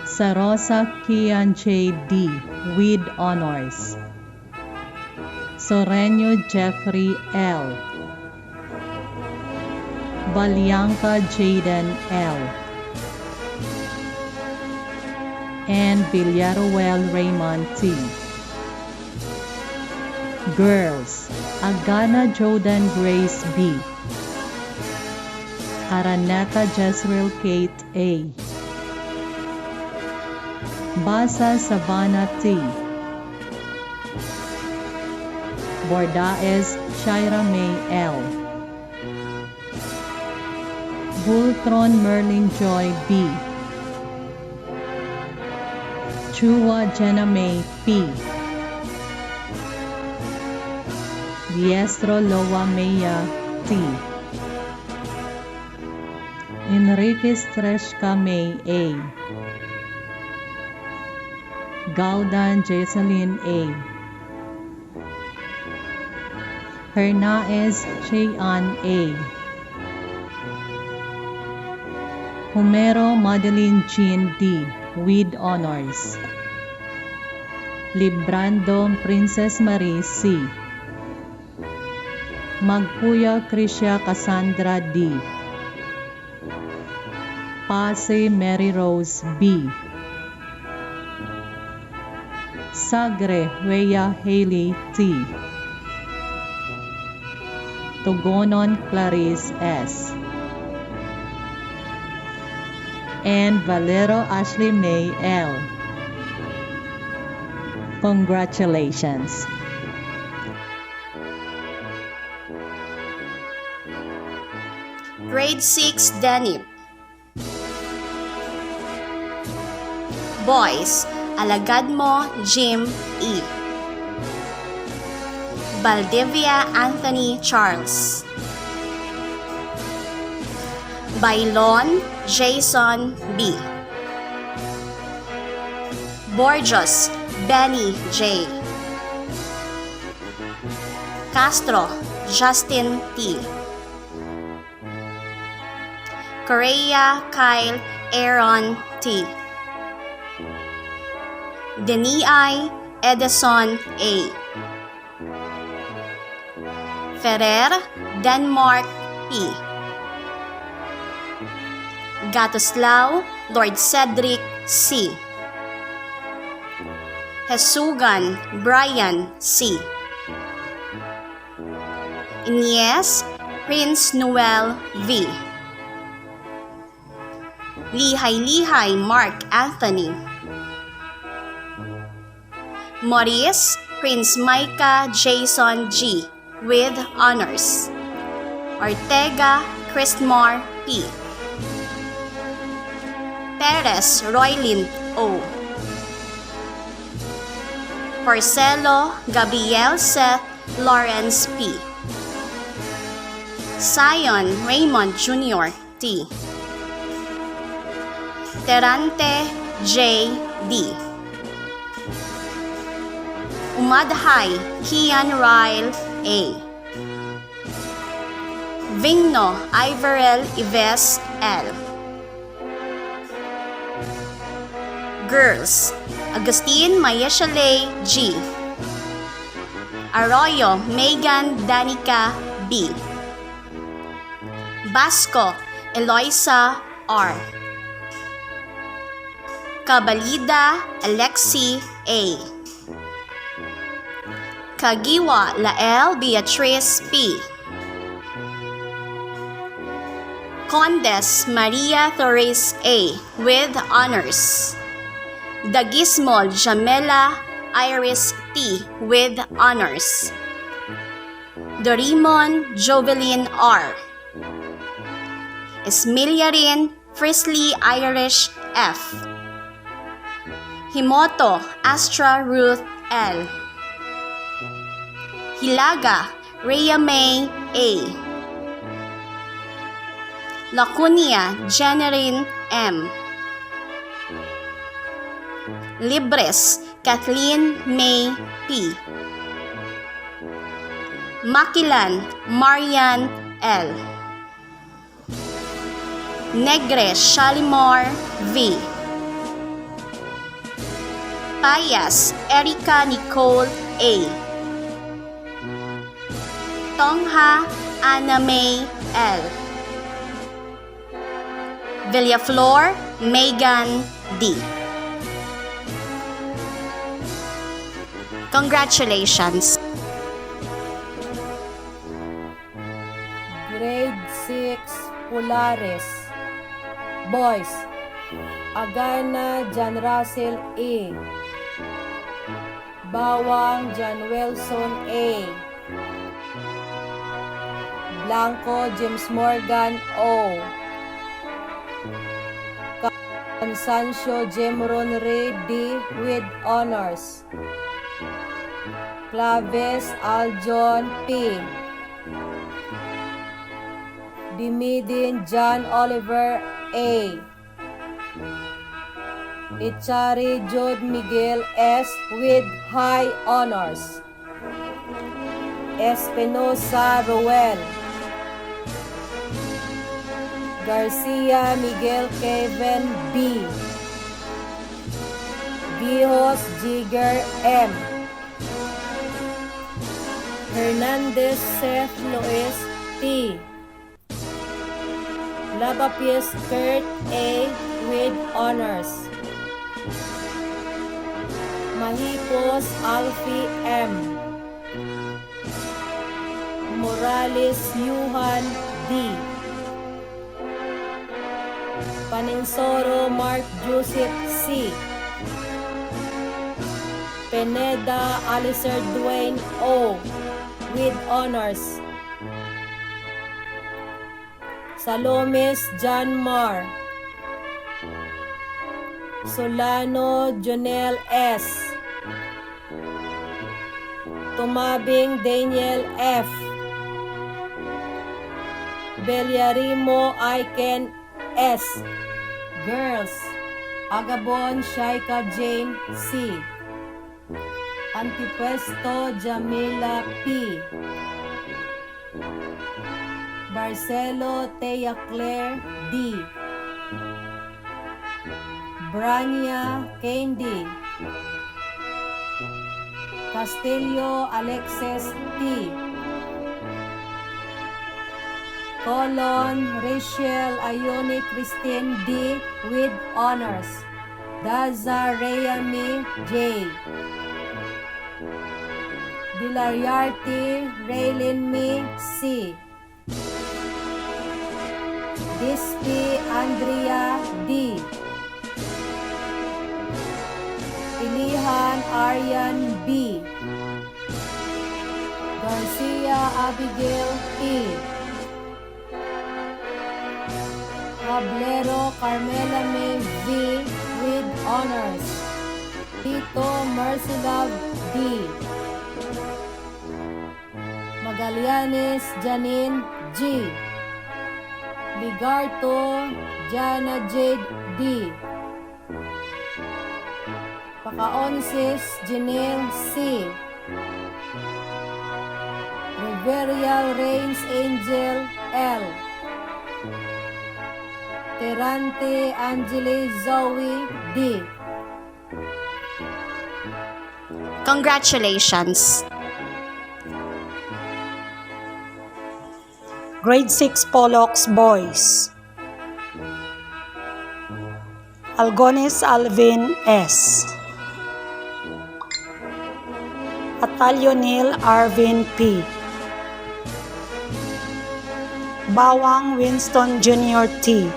Sarosa Kian J. D. with honors. Soreño Jeffrey L. Balyanka Jaden L. and Villaruel Raymond T. Girls, Agana Jordan Grace B. Araneta Jezreel Kate A. Basa Savannah T. Bordaes Shaira May L. Voltron Merlin Joy B. Chua Jenna May P. Diestro Loa Maya T. Enriquez Treshka May A. Gaudan Jessalyn A. Hernaez Cheyan A. Homero Madeline Jean D. with honors. Librando Princess Marie C. Magpuya Krisha Cassandra D. Pase Mary Rose B. Sagre Rhea Haley T. Togonon Clarice S. and Valero Ashley May L. Congratulations! Grade 6 Denim. Boys, Alagad mo Jim E. Valdivia Anthony Charles. Bailon Jason B. Borges Benny J. Castro Justin T. Correa Kyle Aaron T. Denii Edison A. Ferrer Denmark P. Gatoslaw Lord Cedric C. Hesugan Brian C. Inies Prince Noel V. Lihay-Lihay Mark Anthony. Maurice Prince Micah Jason G. with honors. Ortega Christmar P. Perez Roylin O. Porcelo Gabriel Seth Lawrence P. Sion Raymond Jr. T. Terante J. D. Umadhay Kian Ryle A. Vigno Iverel Ives L. Girls Agustin Mayeshale G. Arroyo Megan Danica B. Basco Eloisa R. Cabalida Alexi A. Kagiwa Lael Beatrice P. Condes Maria Torres A. with honors. Dagismol Jamela Iris T. with honors. Dorimon Jovelyn R. Esmiliarin Frisley Irish F. Himoto Astra Ruth L. Hilaga Rhea May A. Lacunia Jenerin M. Libres Kathleen May P. Makilan Marian L. Negre Shalimar V. Payas Erica Nicole A. Tongha Anna May L. Villaflor Megan D. Congratulations! Grade 6 Polaris. Boys, Agana John Russell A. Bawang John Wilson A. Blanco James Morgan O. Constancio Jemron Ray D. with honors. Claves Aljon P. Dimidin John Oliver A. Ichari Jude Miguel S. with high honors. Espinosa Roel. Garcia Miguel Kevin B. Vihos Jigger M. Hernandez Seth Lois T. Labapies Kurt A. with honors. Mahipos Alfie M. Morales Yuhan D. Paninsoro Mark Joseph C. Pineda Alicer Dwayne O. with honors. Salomes John Mar. Solano Jonel S. Tumabing Daniel F. Beliarimo Aiken S. Girls, Agabon Shaika Jane C. Antipuesto Jamila P. Barcelo Thea Claire D. Brania Candy. Castillo Alexis T. Colon Rachel Ione Christine D. with honors. Daza Rayami J. Dilariarte Raylin Mi C. Dispi Andrea D. Ilihan Aryan B. Garcia Abigail E. Hablero Carmela May V. with honors. Tito Mercilab D. Magallanes Janine G. Ligarto Jana Jade D. Pacaonsis Janelle C. Riverial Reigns Angel L. Terante Angeli Zoe D. Congratulations! Grade 6 Pollux Boys. Algones Alvin S. Atalio Neil Arvin P. Bawang Winston Jr. T.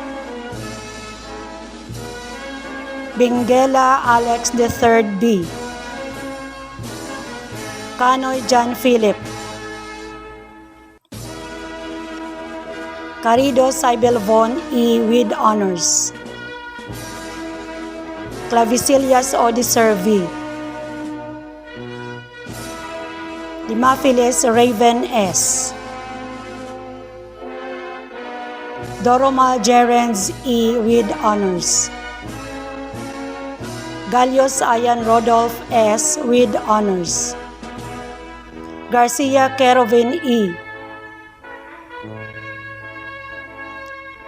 Bingela Alex III B. Canoy John Philip. Carido Cybel Von E. with honors. Clavicilias Odiser V. Dimaphiles Raven S. Doromal Gerens E. with honors. Galios Ayan Rodolph S. with honors. Garcia Kerovin E.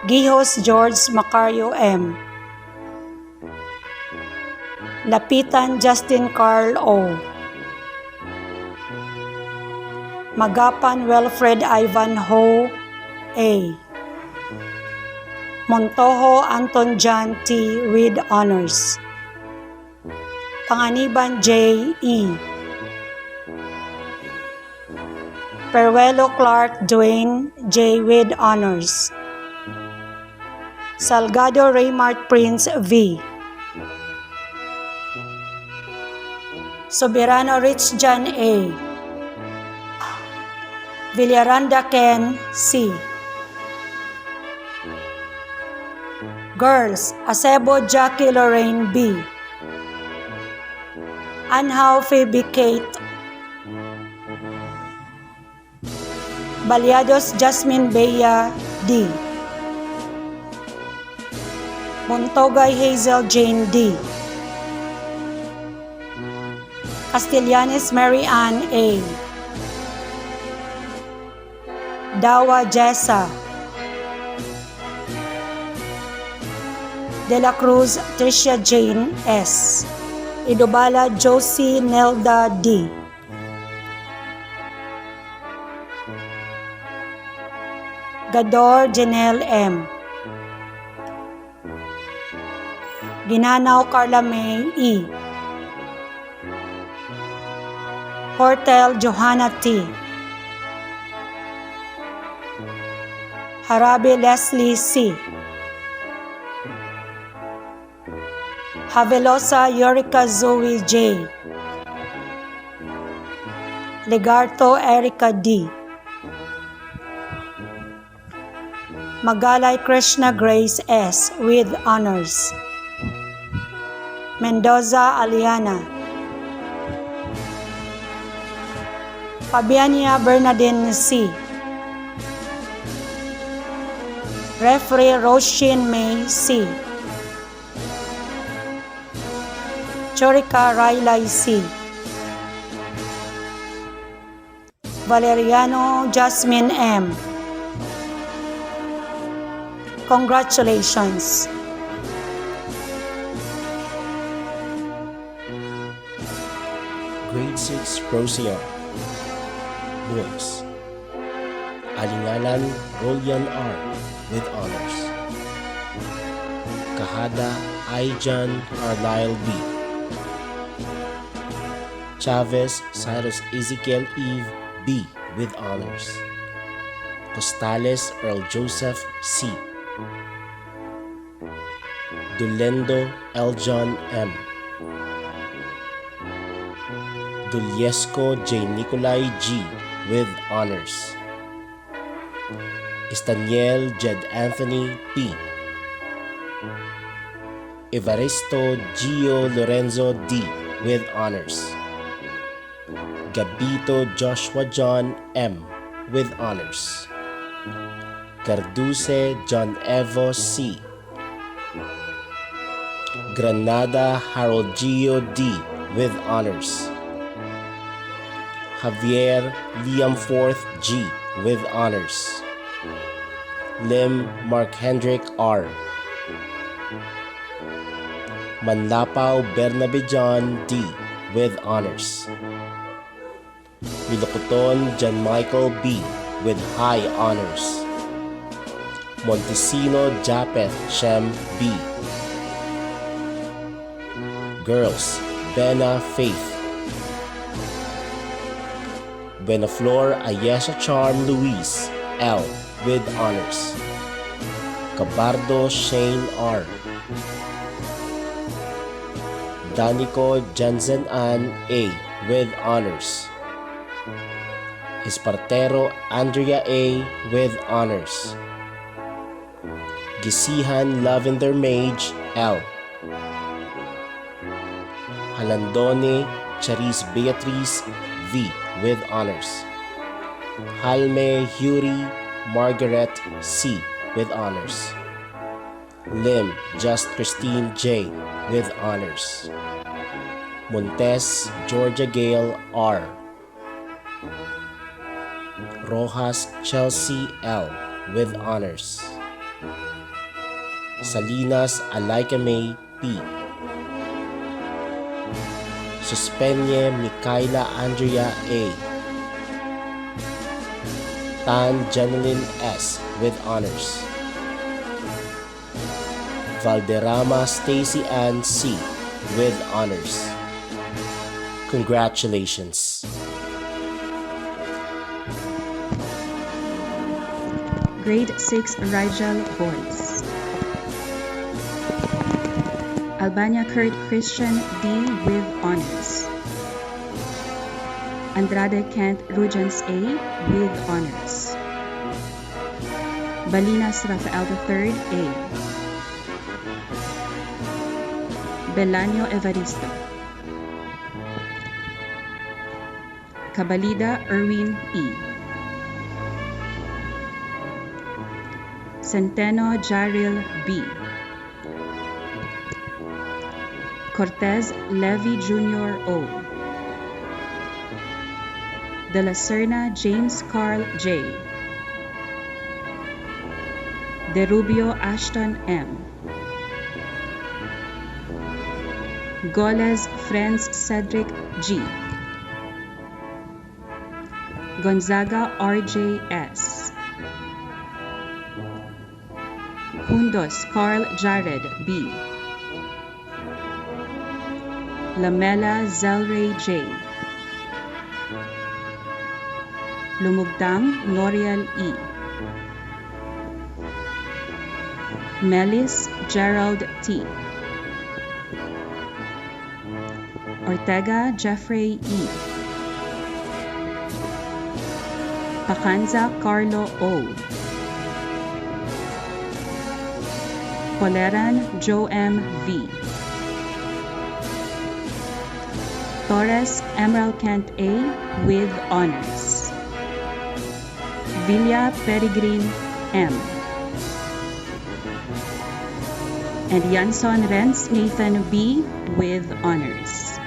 Gihos George Macario M. Lapitan Justin Carl O. Magapan Wilfred Ivan Ho A. Montojo Anton John T. with honors. Panganiban J. E. Peruelo Clark Dwayne J. with honors. Salgado Raymart Prince V. Soberano Rich John A. Villaranda Ken C. Girls, Acebo Jackie Lorraine B. Anhao Phoebe Kate. Baliados Jasmine Bea D. Montogay Hazel Jane D. Castellanes Mary Ann A. Dawa Jessa. De la Cruz Tricia Jane S. Idobala Josie Nelda D. Gador Janelle M. Ginanaw Carla May E. Hortel Johanna T. Harabe Leslie C. Havelosa Yorica Zoe J. Legarto Erica D. Magalay Krishna Grace S. with honors. Mendoza Aliana. Fabiania Bernadine C. Referee Roshin May C. Chorika Railay C. Valeriano Jasmine M. Congratulations! Grade 6 Procyon, Boys. Alingalan Rolian R. with honors. Kahada Aijan Carlisle B. Chavez Cyrus Ezekiel Eve B. with honors. Costales Earl Joseph C. Dulendo Eljon M. Duliesco J. Nicolai G. with honors. Estaniel Jed Anthony P. Evaristo Gio Lorenzo D. with honors. Gabito Joshua John M. with honors. Carduce John Evo C. Granada Harold Gio D. with honors. Javier Liam Forth G. with honors. Lim Mark Hendrick R. Manlapao Bernabe John D. with honors. Milocoton John Michael B. with high honors. Montesino Japeth Shem B. Girls, Bena Faith. Benaflor Ayesha Charm Luis L. with honors. Cabardo Shane R. Danico Jansen Ann A. with honors. Espartero Andrea A. with honors. Gisihan Lavender Mage L. Halandone Charis Beatriz V. with honors. Halme Yuri Margaret C. with honors. Lim Just Christine J. with honors. Montes Georgia Gale R. Rojas Chelsea L. with honors. Salinas Alaika May P. Suspenye Mikaela Andrea A. Tan Janeline S. with honors. Valderrama Stacy Ann C. with honors. Congratulations. Grade 6 Rigel Boys. Albania Kurt Christian D. with honors. Andrade Kent Rugens A. with honors. Balinas Rafael III A. Belanio Evaristo. Cabalida Erwin E. Centeno Jaril B. Cortez Levy Jr. O. De la Serna James Carl J. De Rubio Ashton M. Goles Friends Cedric G. Gonzaga RJS. Hundos Carl Jared B. Lamela Zelray J. Lumugdang Noriel E. Melis Gerald T. Ortega Jeffrey E. Pacanza Carlo O. Poleran Joe M. V. Torres Emerald Kent A. with honors. Villa Peregrine M. And Janson Renz Nathan B. with honors.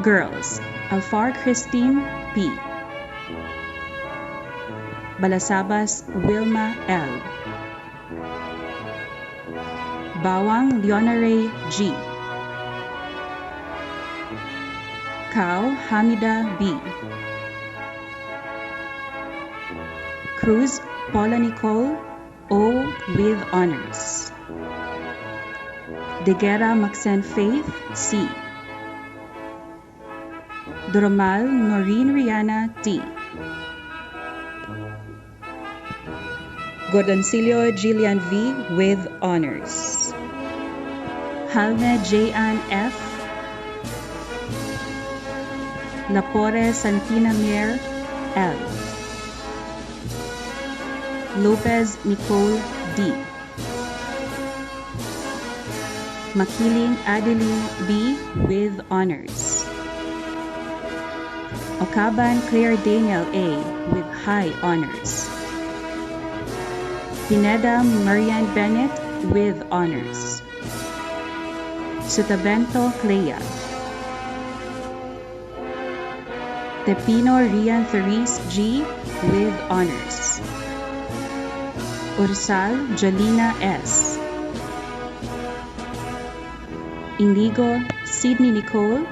Girls, Alfar Christine P. Balasabas Wilma L. Bawang Leonaray G. Kao Hamida B. Cruz Paula Nicole O with honors. Deguera Maxen Faith C. Doromal Noreen Rihanna D. Gordoncillo Jillian V with honors. Halne J. Ann F. Lapore Santina Mir L. Lopez Nicole D. Makiling Adeline B with honors. Okaban Claire Daniel A with high honors. Pineda Marianne Bennett with honors. Sutabento Clea. Tepino Rian Therese G with honors. Ursal Jolina S. Inigo Sydney Nicole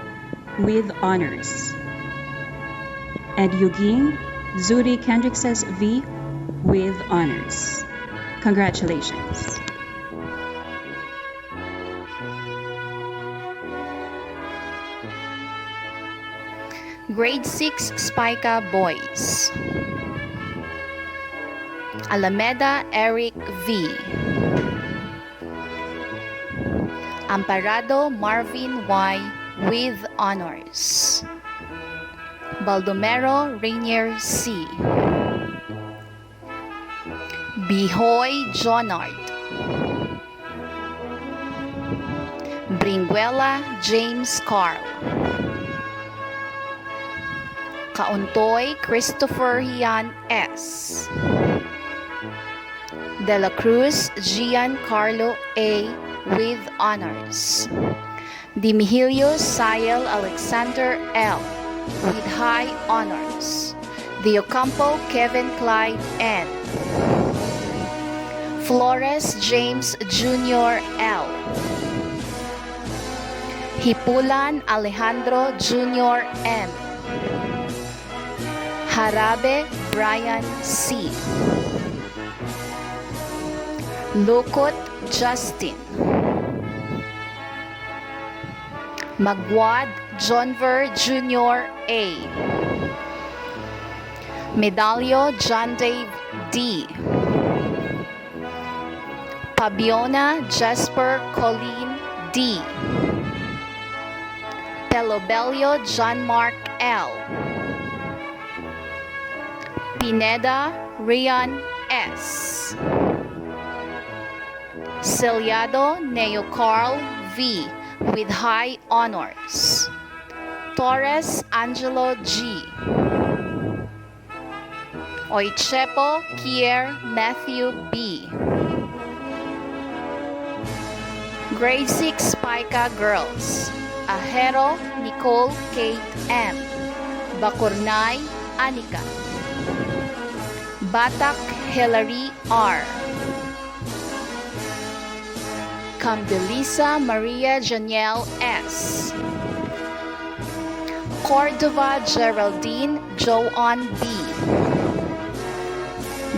with honors. And Eugene Zuri Kendrixes V with honors. Congratulations. Grade 6 Spica Boys. Alameda Eric V. Amparado Marvin Y with honors. Baldomero Rainier C. Bihoy Jonard. Bringuela James Carl. Kauntoy Christopher Hian S. De la Cruz Giancarlo A with honors. Dimihilio Sayel Alexander L with high honors. Diocampo Kevin Clyde N. Flores James Jr. L. Hipulan Alejandro Jr. M. Harabe Brian C. Lukot Justin. Magwad Johnver Jr. A. Medallo John Dave D. Pabiona Jasper Colleen D. Pelobelio John Mark L. Pineda Rian S. Ciliado Neo Carl V with high honors. Torres Angelo G. Oichepo Kier Matthew B. Grade 6 Spica Girls. Ahero Nicole Kate M. Bakurnay Anika. Batak Hilary R. Cambilisa Maria Janiel S. Cordova Geraldine Joan B.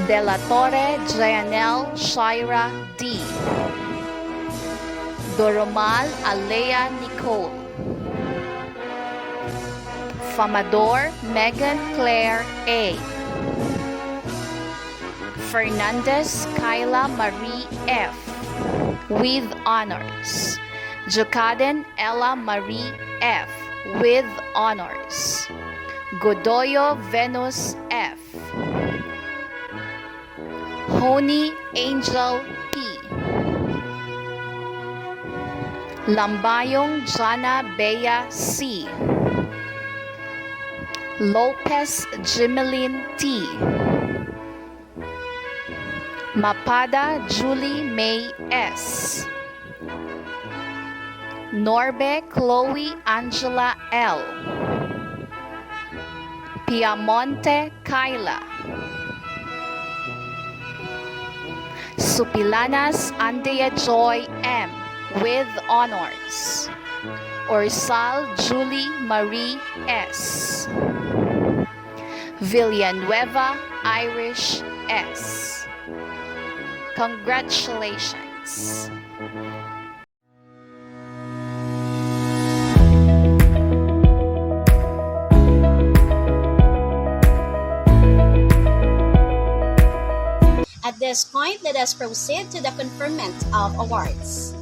De la Torre Jayanel Shira D. Doromal Alea Nicole. Famador Megan Claire A. Fernandez Kyla Marie F. with honors. Jocaden Ella Marie F. with honors. Godoyo Venus F. Honey Angel P. Lambayong Jana Bea C. Lopez Jimelin T. Mapada Julie May S. Norbe Chloe Angela L. Piamonte Kyla. Supilanas Andrea Joy M. with honors. Orsal Julie Marie S. Villanueva Irish S. Congratulations! At this point, let us proceed to the conferment of awards.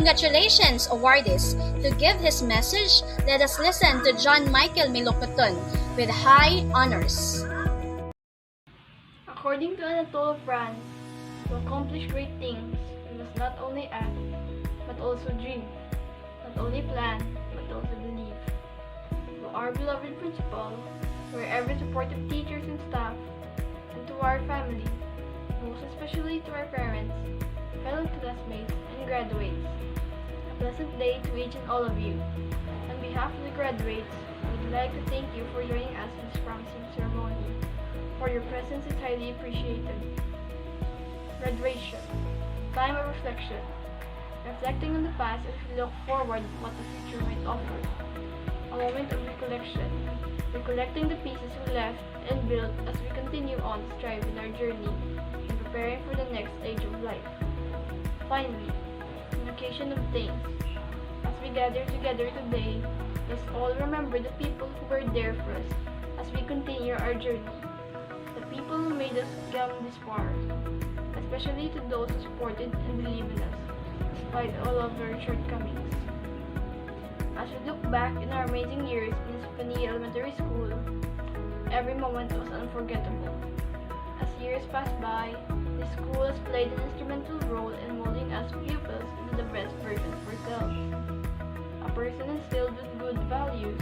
Congratulations, awardees! To give his message, let us listen to John Michael Milocoton with high honors. According to Anatole France, to accomplish great things, we must not only act, but also dream, not only plan, but also believe. To our beloved principal, to our ever supportive teachers and staff, and to our family, most especially to our parents, fellow classmates, and graduates. A pleasant day to each and all of you. On behalf of the graduates, I would like to thank you for joining us in this promising ceremony. For your presence is highly appreciated. Graduation. Time of reflection. Reflecting on the past as we look forward to what the future might offer. A moment of recollection. Recollecting the pieces we left and built as we continue on to strive in our journey and preparing for the next stage of life. Finally, an occasion of thanks. As we gather together today, let's all remember the people who were there for us as we continue our journey. The people who made us come this far, especially to those who supported and believed in us, despite all of our shortcomings. As we look back in our amazing years in Estefania Elementary School, every moment was unforgettable. As years passed by, the school has played an instrumental role in molding us pupils into the best version of ourselves. A person instilled with good values,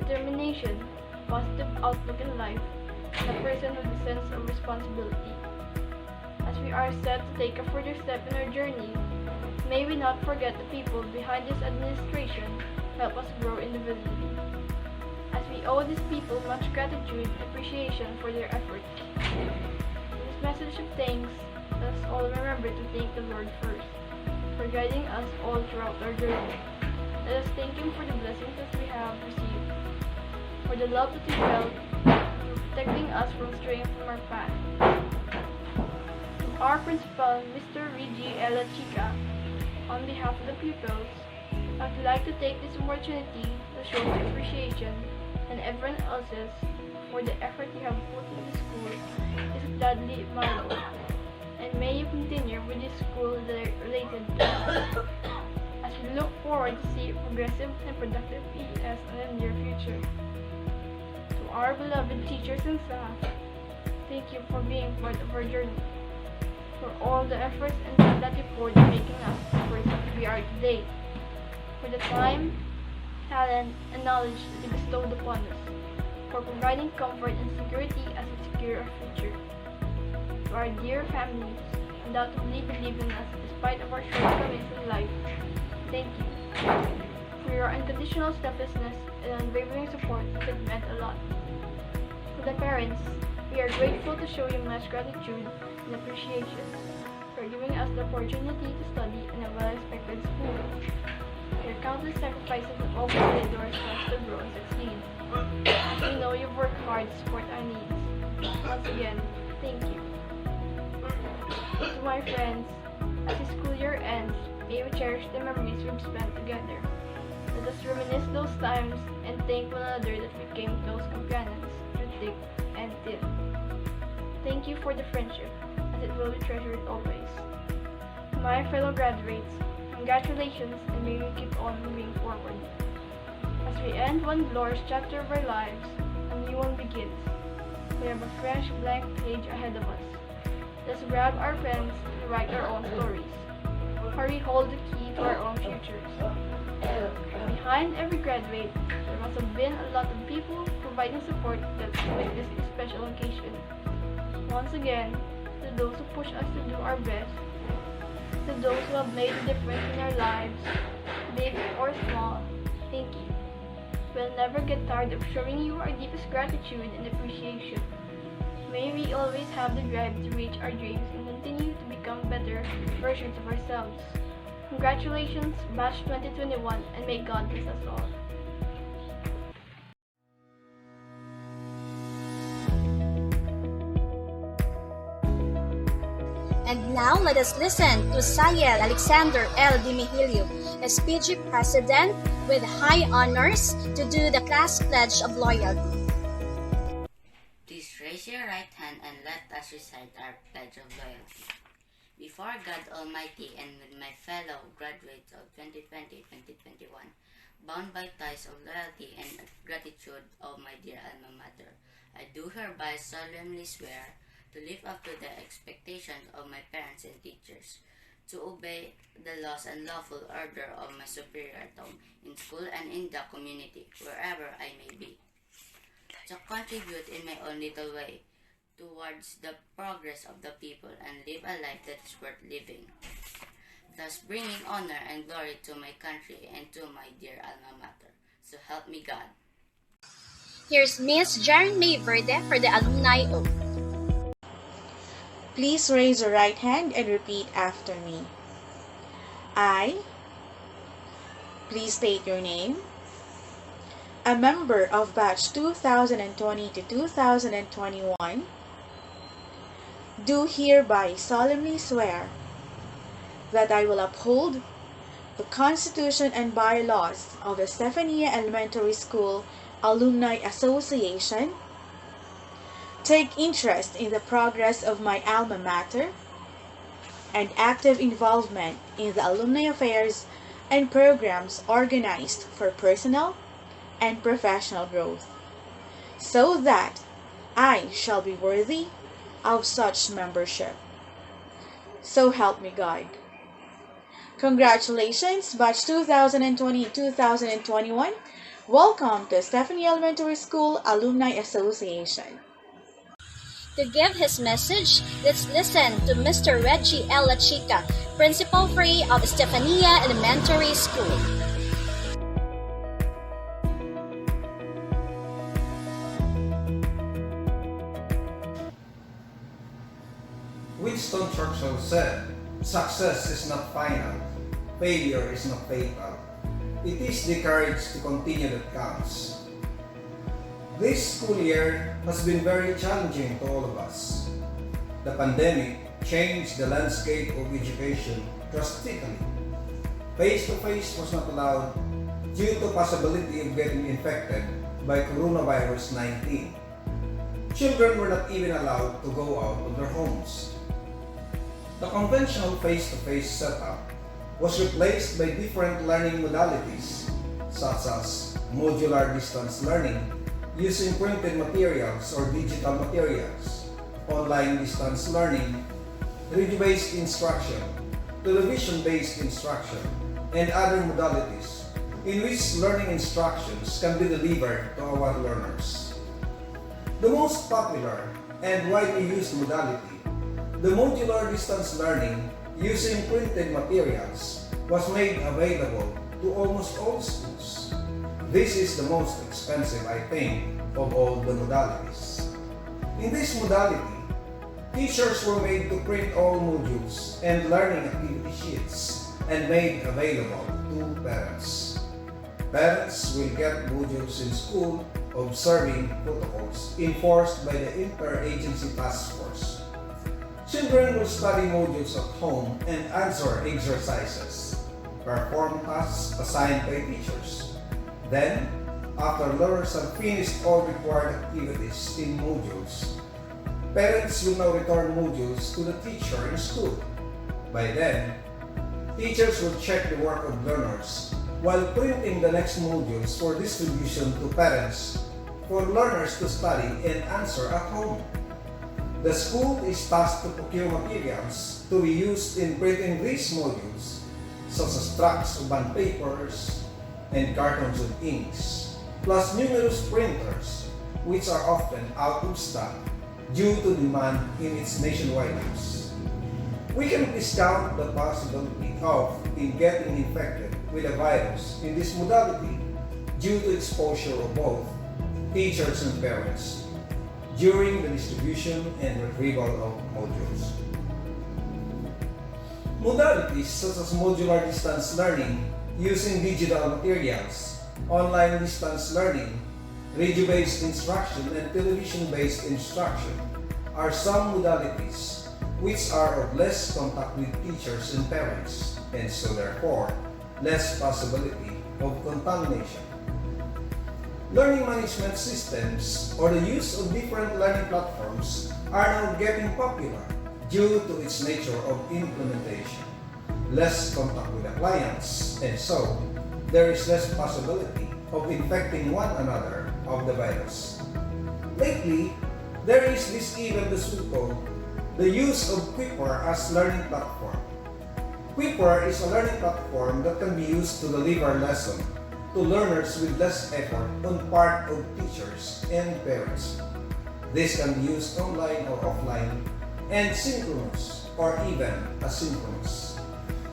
determination, positive outlook in life, and a person with a sense of responsibility. As we are set to take a further step in our journey, may we not forget the people behind this administration to help us grow individually. As we owe these people much gratitude and appreciation for their efforts. In this message of thanks, let us all remember to thank the Lord first, for guiding us all throughout our journey. Let us thank Him for the blessings that we have received, for the love that He felt, for protecting us from straying from our path. To our principal, Mr. Rigi Ella Chica, on behalf of the pupils, I would like to take this opportunity to show my appreciation and everyone else's for the effort you have put in the school is gladly admirable, and may you continue with this school related to us, as we look forward to see a progressive and productive ES in the near future. To our beloved teachers and staff, thank you for being part of our journey, for all the efforts and time that you poured in making us the person we are today, for the time, talent, and knowledge that you bestowed upon us, for providing comfort and security as we secure our future. To our dear families, undoubtedly believe in us despite of our shortcomings in life, thank you for your unconditional selflessness and unwavering support that meant a lot. To the parents, we are grateful to show you much gratitude and appreciation for giving us the opportunity to study in a well-respected school. Your countless sacrifices have opened the doors for us to grow and succeed. We know you've worked hard to support our needs. Once again, thank you. To my friends, as the school year ends, may we cherish the memories we've spent together. Let us reminisce those times and thank one another that we became close companions through thick and thin. Thank you for the friendship, as it will be treasured always. To my fellow graduates, congratulations, and may we keep on moving forward. As we end one glorious chapter of our lives, a new one begins. We have a fresh blank page ahead of us. Let's grab our pens and write our own stories. Hurry, hold the key to our own futures. Behind every graduate, there must have been a lot of people providing support that make this a special occasion. Once again, to those who push us to do our best, to those who have made a difference in our lives, big or small, thank you. We'll never get tired of showing you our deepest gratitude and appreciation. May we always have the drive to reach our dreams and continue to become better versions of ourselves. Congratulations, Batch 2021, and may God bless us all. And now let us listen to Sayel Alexander L. Dimihilio, SPG President with high honors, to do the class pledge of loyalty. Please raise your right hand and let us recite our pledge of loyalty. Before God Almighty and with my fellow graduates of 2020-2021, bound by ties of loyalty and gratitude of my dear alma mater, I do hereby solemnly swear to live up to the expectations of my parents and teachers, to obey the laws and lawful order of my superior at home, in school and in the community, wherever I may be, to contribute in my own little way towards the progress of the people and live a life that is worth living, thus bringing honor and glory to my country and to my dear alma mater. So help me God. Here's Miss Jaren May Verde for the alumni oath. Please raise your right hand and repeat after me. I, please state your name, a member of batch 2020 to 2021, do hereby solemnly swear that I will uphold the Constitution and bylaws of the Estefania Elementary School Alumni Association, take interest in the progress of my alma mater, and active involvement in the alumni affairs and programs organized for personal and professional growth, so that I shall be worthy of such membership. So help me God. Congratulations, batch 2020-2021. Welcome to Estefania Elementary School Alumni Association. To give his message, let's listen to Mr. Reggie L. Chica, Principal Free of Estefania Elementary School. Winston Churchill said, "Success is not final, failure is not fatal. It is the courage to continue that counts." This school year has been very challenging to all of us. The pandemic changed the landscape of education drastically. Face-to-face was not allowed due to possibility of getting infected by coronavirus 19. Children were not even allowed to go out of their homes. The conventional face-to-face setup was replaced by different learning modalities such as modular distance learning using printed materials or digital materials, online distance learning, radio-based instruction, television-based instruction, and other modalities in which learning instructions can be delivered to our learners. The most popular and widely used modality, the modular distance learning using printed materials, was made available to almost all schools. This is the most expensive, I think, of all the modalities. In this modality, teachers were made to print all modules and learning activity sheets and made available to parents. Parents will get modules in school observing protocols enforced by the Interagency Task Force. Children will study modules at home and answer exercises, perform tasks assigned by teachers. Then, after learners have finished all required activities in modules, parents will now return modules to the teacher in school. By then, teachers will check the work of learners while printing the next modules for distribution to parents for learners to study and answer at home. The school is tasked to procure materials to be used in printing these modules, such as tracts of bond papers and cartons of inks, plus numerous printers, which are often out of stock due to demand in its nationwide use. We can discount the possibility of getting infected with a virus in this modality due to exposure of both teachers and parents during the distribution and retrieval of modules. Modalities such as modular distance learning using digital materials, online distance learning, radio-based instruction, and television-based instruction are some modalities which are of less contact with teachers and parents, and so therefore, less possibility of contamination. Learning management systems or the use of different learning platforms are now getting popular due to its nature of implementation. Less contact with the clients, and so there is less possibility of infecting one another of the virus. Lately, there is this even the so-called the use of Quipper as learning platform. Quipper is a learning platform that can be used to deliver lessons to learners with less effort on part of teachers and parents. This can be used online or offline, and synchronous or even asynchronous.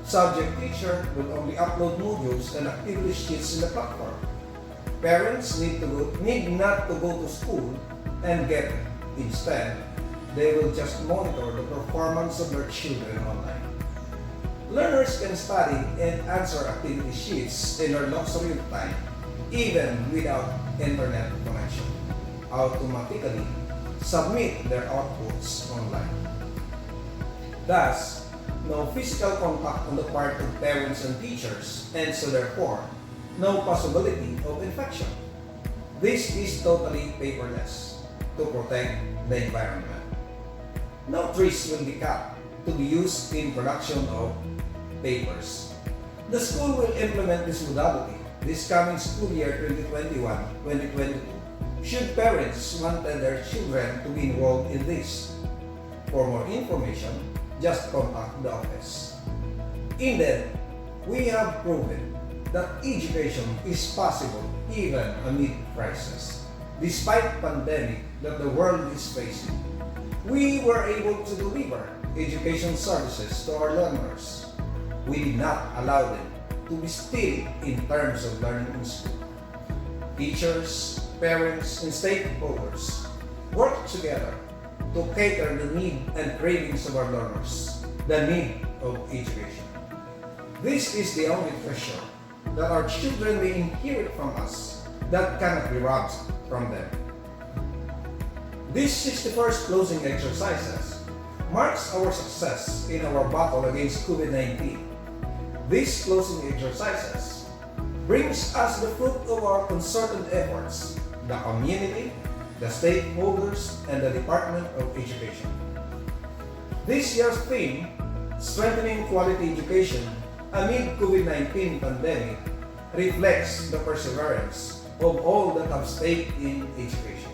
Subject teacher will only upload modules and activity sheets in the platform. Parents need not to go to school and get it. Instead, they will just monitor the performance of their children online. Learners can study and answer activity sheets in their luxury of time, even without internet connection. Automatically submit their outputs online. Thus, no physical contact on the part of parents and teachers, and so therefore, no possibility of infection. This is totally paperless to protect the environment. No trees will be cut to be used in production of papers. The school will implement this modality this coming school year 2021-2022 should parents want their children to be involved in this. For more information, just contact the office. Indeed, we have proven that education is possible even amid crisis. Despite pandemic that the world is facing, we were able to deliver education services to our learners. We did not allow them to be still in terms of learning in school. Teachers, parents, and stakeholders work together to cater the need and cravings of our learners, the need of education. This is the only treasure that our children may inherit from us that cannot be robbed from them. This 61st closing exercises marks our success in our battle against COVID-19. These closing exercises brings us the fruit of our concerted efforts, the community, the stakeholders, and the Department of Education. This year's theme, Strengthening Quality Education amid COVID-19 pandemic, reflects the perseverance of all that have stayed in education.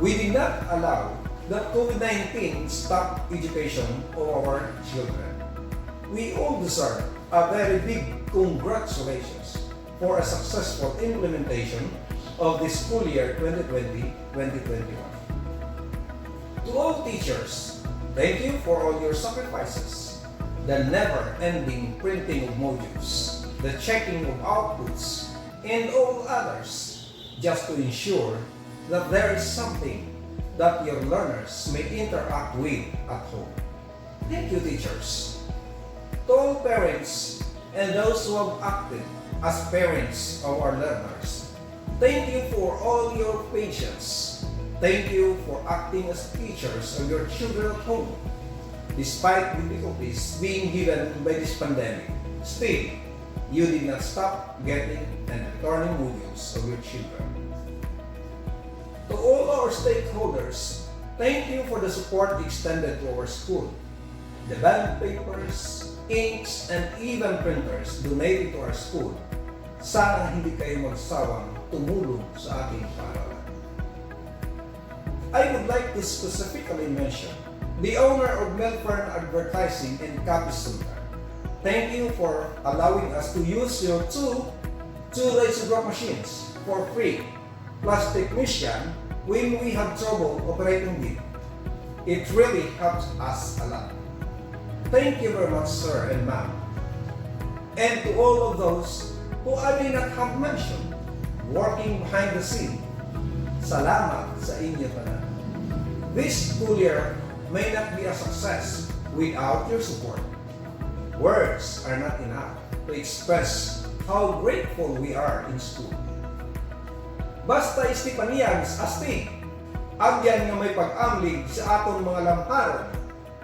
We did not allow that COVID-19 stop education of our children. We all deserve a very big congratulations for a successful implementation of the school year 2020-2021. To all teachers, thank you for all your sacrifices, the never-ending printing of modules, the checking of outputs, and all others, just to ensure that there is something that your learners may interact with at home. Thank you, teachers. To all parents and those who have acted as parents of our learners, thank you for all your patience. Thank you for acting as teachers of your children at home. Despite difficulties being given by this pandemic, still, you did not stop getting and returning modules of your children. To all our stakeholders, thank you for the support extended to our school. The bond papers, inks, and even printers donated to our school. Sana hindi kayo magsawang tumulong sa ating paaralan. I would like to specifically mention the owner of Melfern Advertising in Capisunta. Thank you for allowing us to use your two lithograph machines for free, plus technician when we have trouble operating them. It really helps us a lot. Thank you very much, sir and ma'am. And to all of those who I may not have mentioned, working behind the scene, salamat sa inyo tanan. This school year may not be a success without your support. Words are not enough to express how grateful we are in school. Basta Estefania astig, agyan nga may pag-amlig sa atong mga lamharon,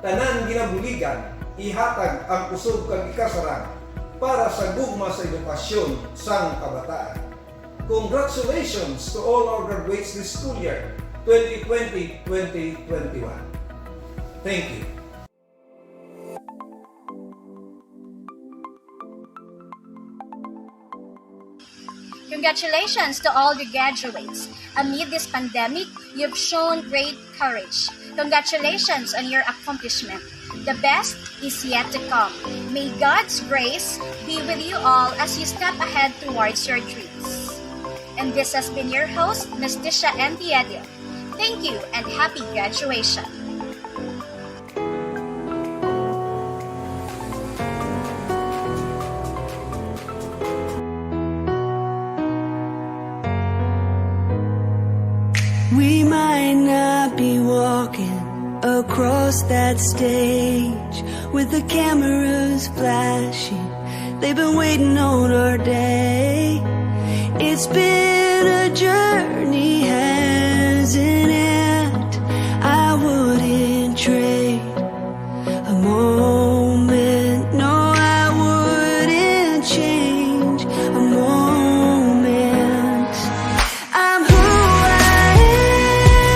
tanan ginabuligan, ihatag ang kusog kag ikasaran para sa gugma sa edukasyon sang kabataan. Congratulations to all our graduates this school year 2020-2021. Thank you. Congratulations to all the graduates. Amid this pandemic, you've shown great courage. Congratulations on your accomplishment. The best is yet to come. May God's grace be with you all as you step ahead towards your dreams. And this has been your host, Ms. Tisha M. Diedio. Thank you and happy graduation. We might not be walking across that stage with the cameras flashing. They've been waiting on our day. It's been a journey, hasn't it? I wouldn't trade a moment. No, I wouldn't change a moment. I'm who I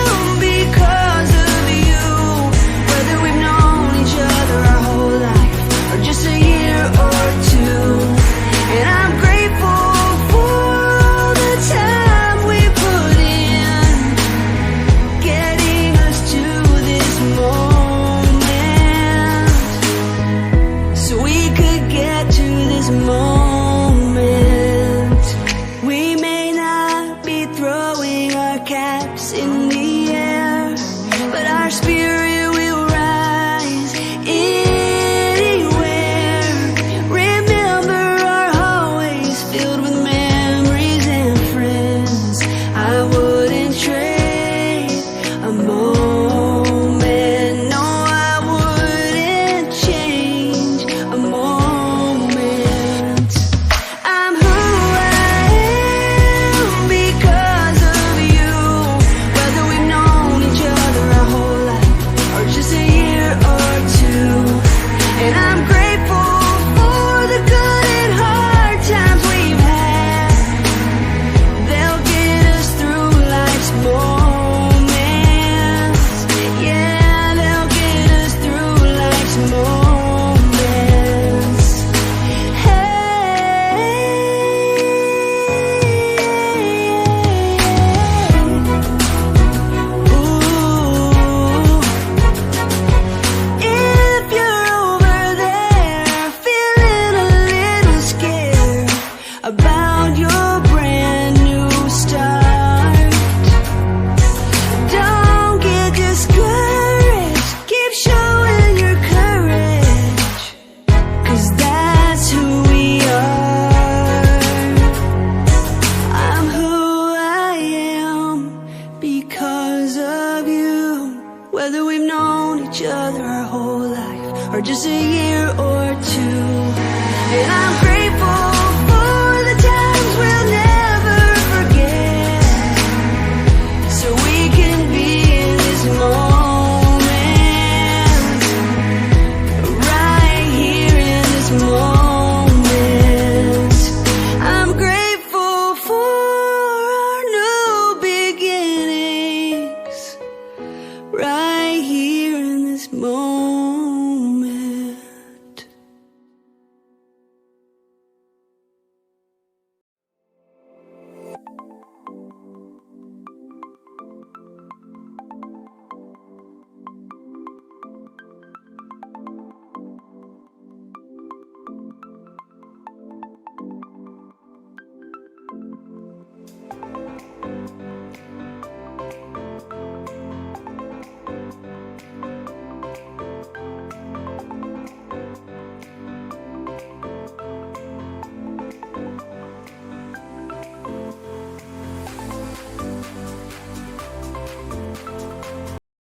am because of you. Whether we've known each other our whole life or just a year or two. And I'm grateful for the time we put in, getting us to this moment, so we could get to this moment. We may not be throwing our caps in the air, but our spirit will rise anywhere. Remember our hallways filled with memories and friends. I wouldn't trade a moment. No, I wouldn't change a moment. I'm who I am because of you. Whether we've known each other our whole life or just a year or two. And I'm grateful for the good and hard times we've had. They'll get us through life's moments. Yeah, they'll get us through life's moments. If you're over there feeling a little scared about your brand new start, don't get discouraged. Keep showing your courage, 'cause that's who we are. I'm who I am because of you. Whether we've known each other our whole life or just a year or two. And I'm grateful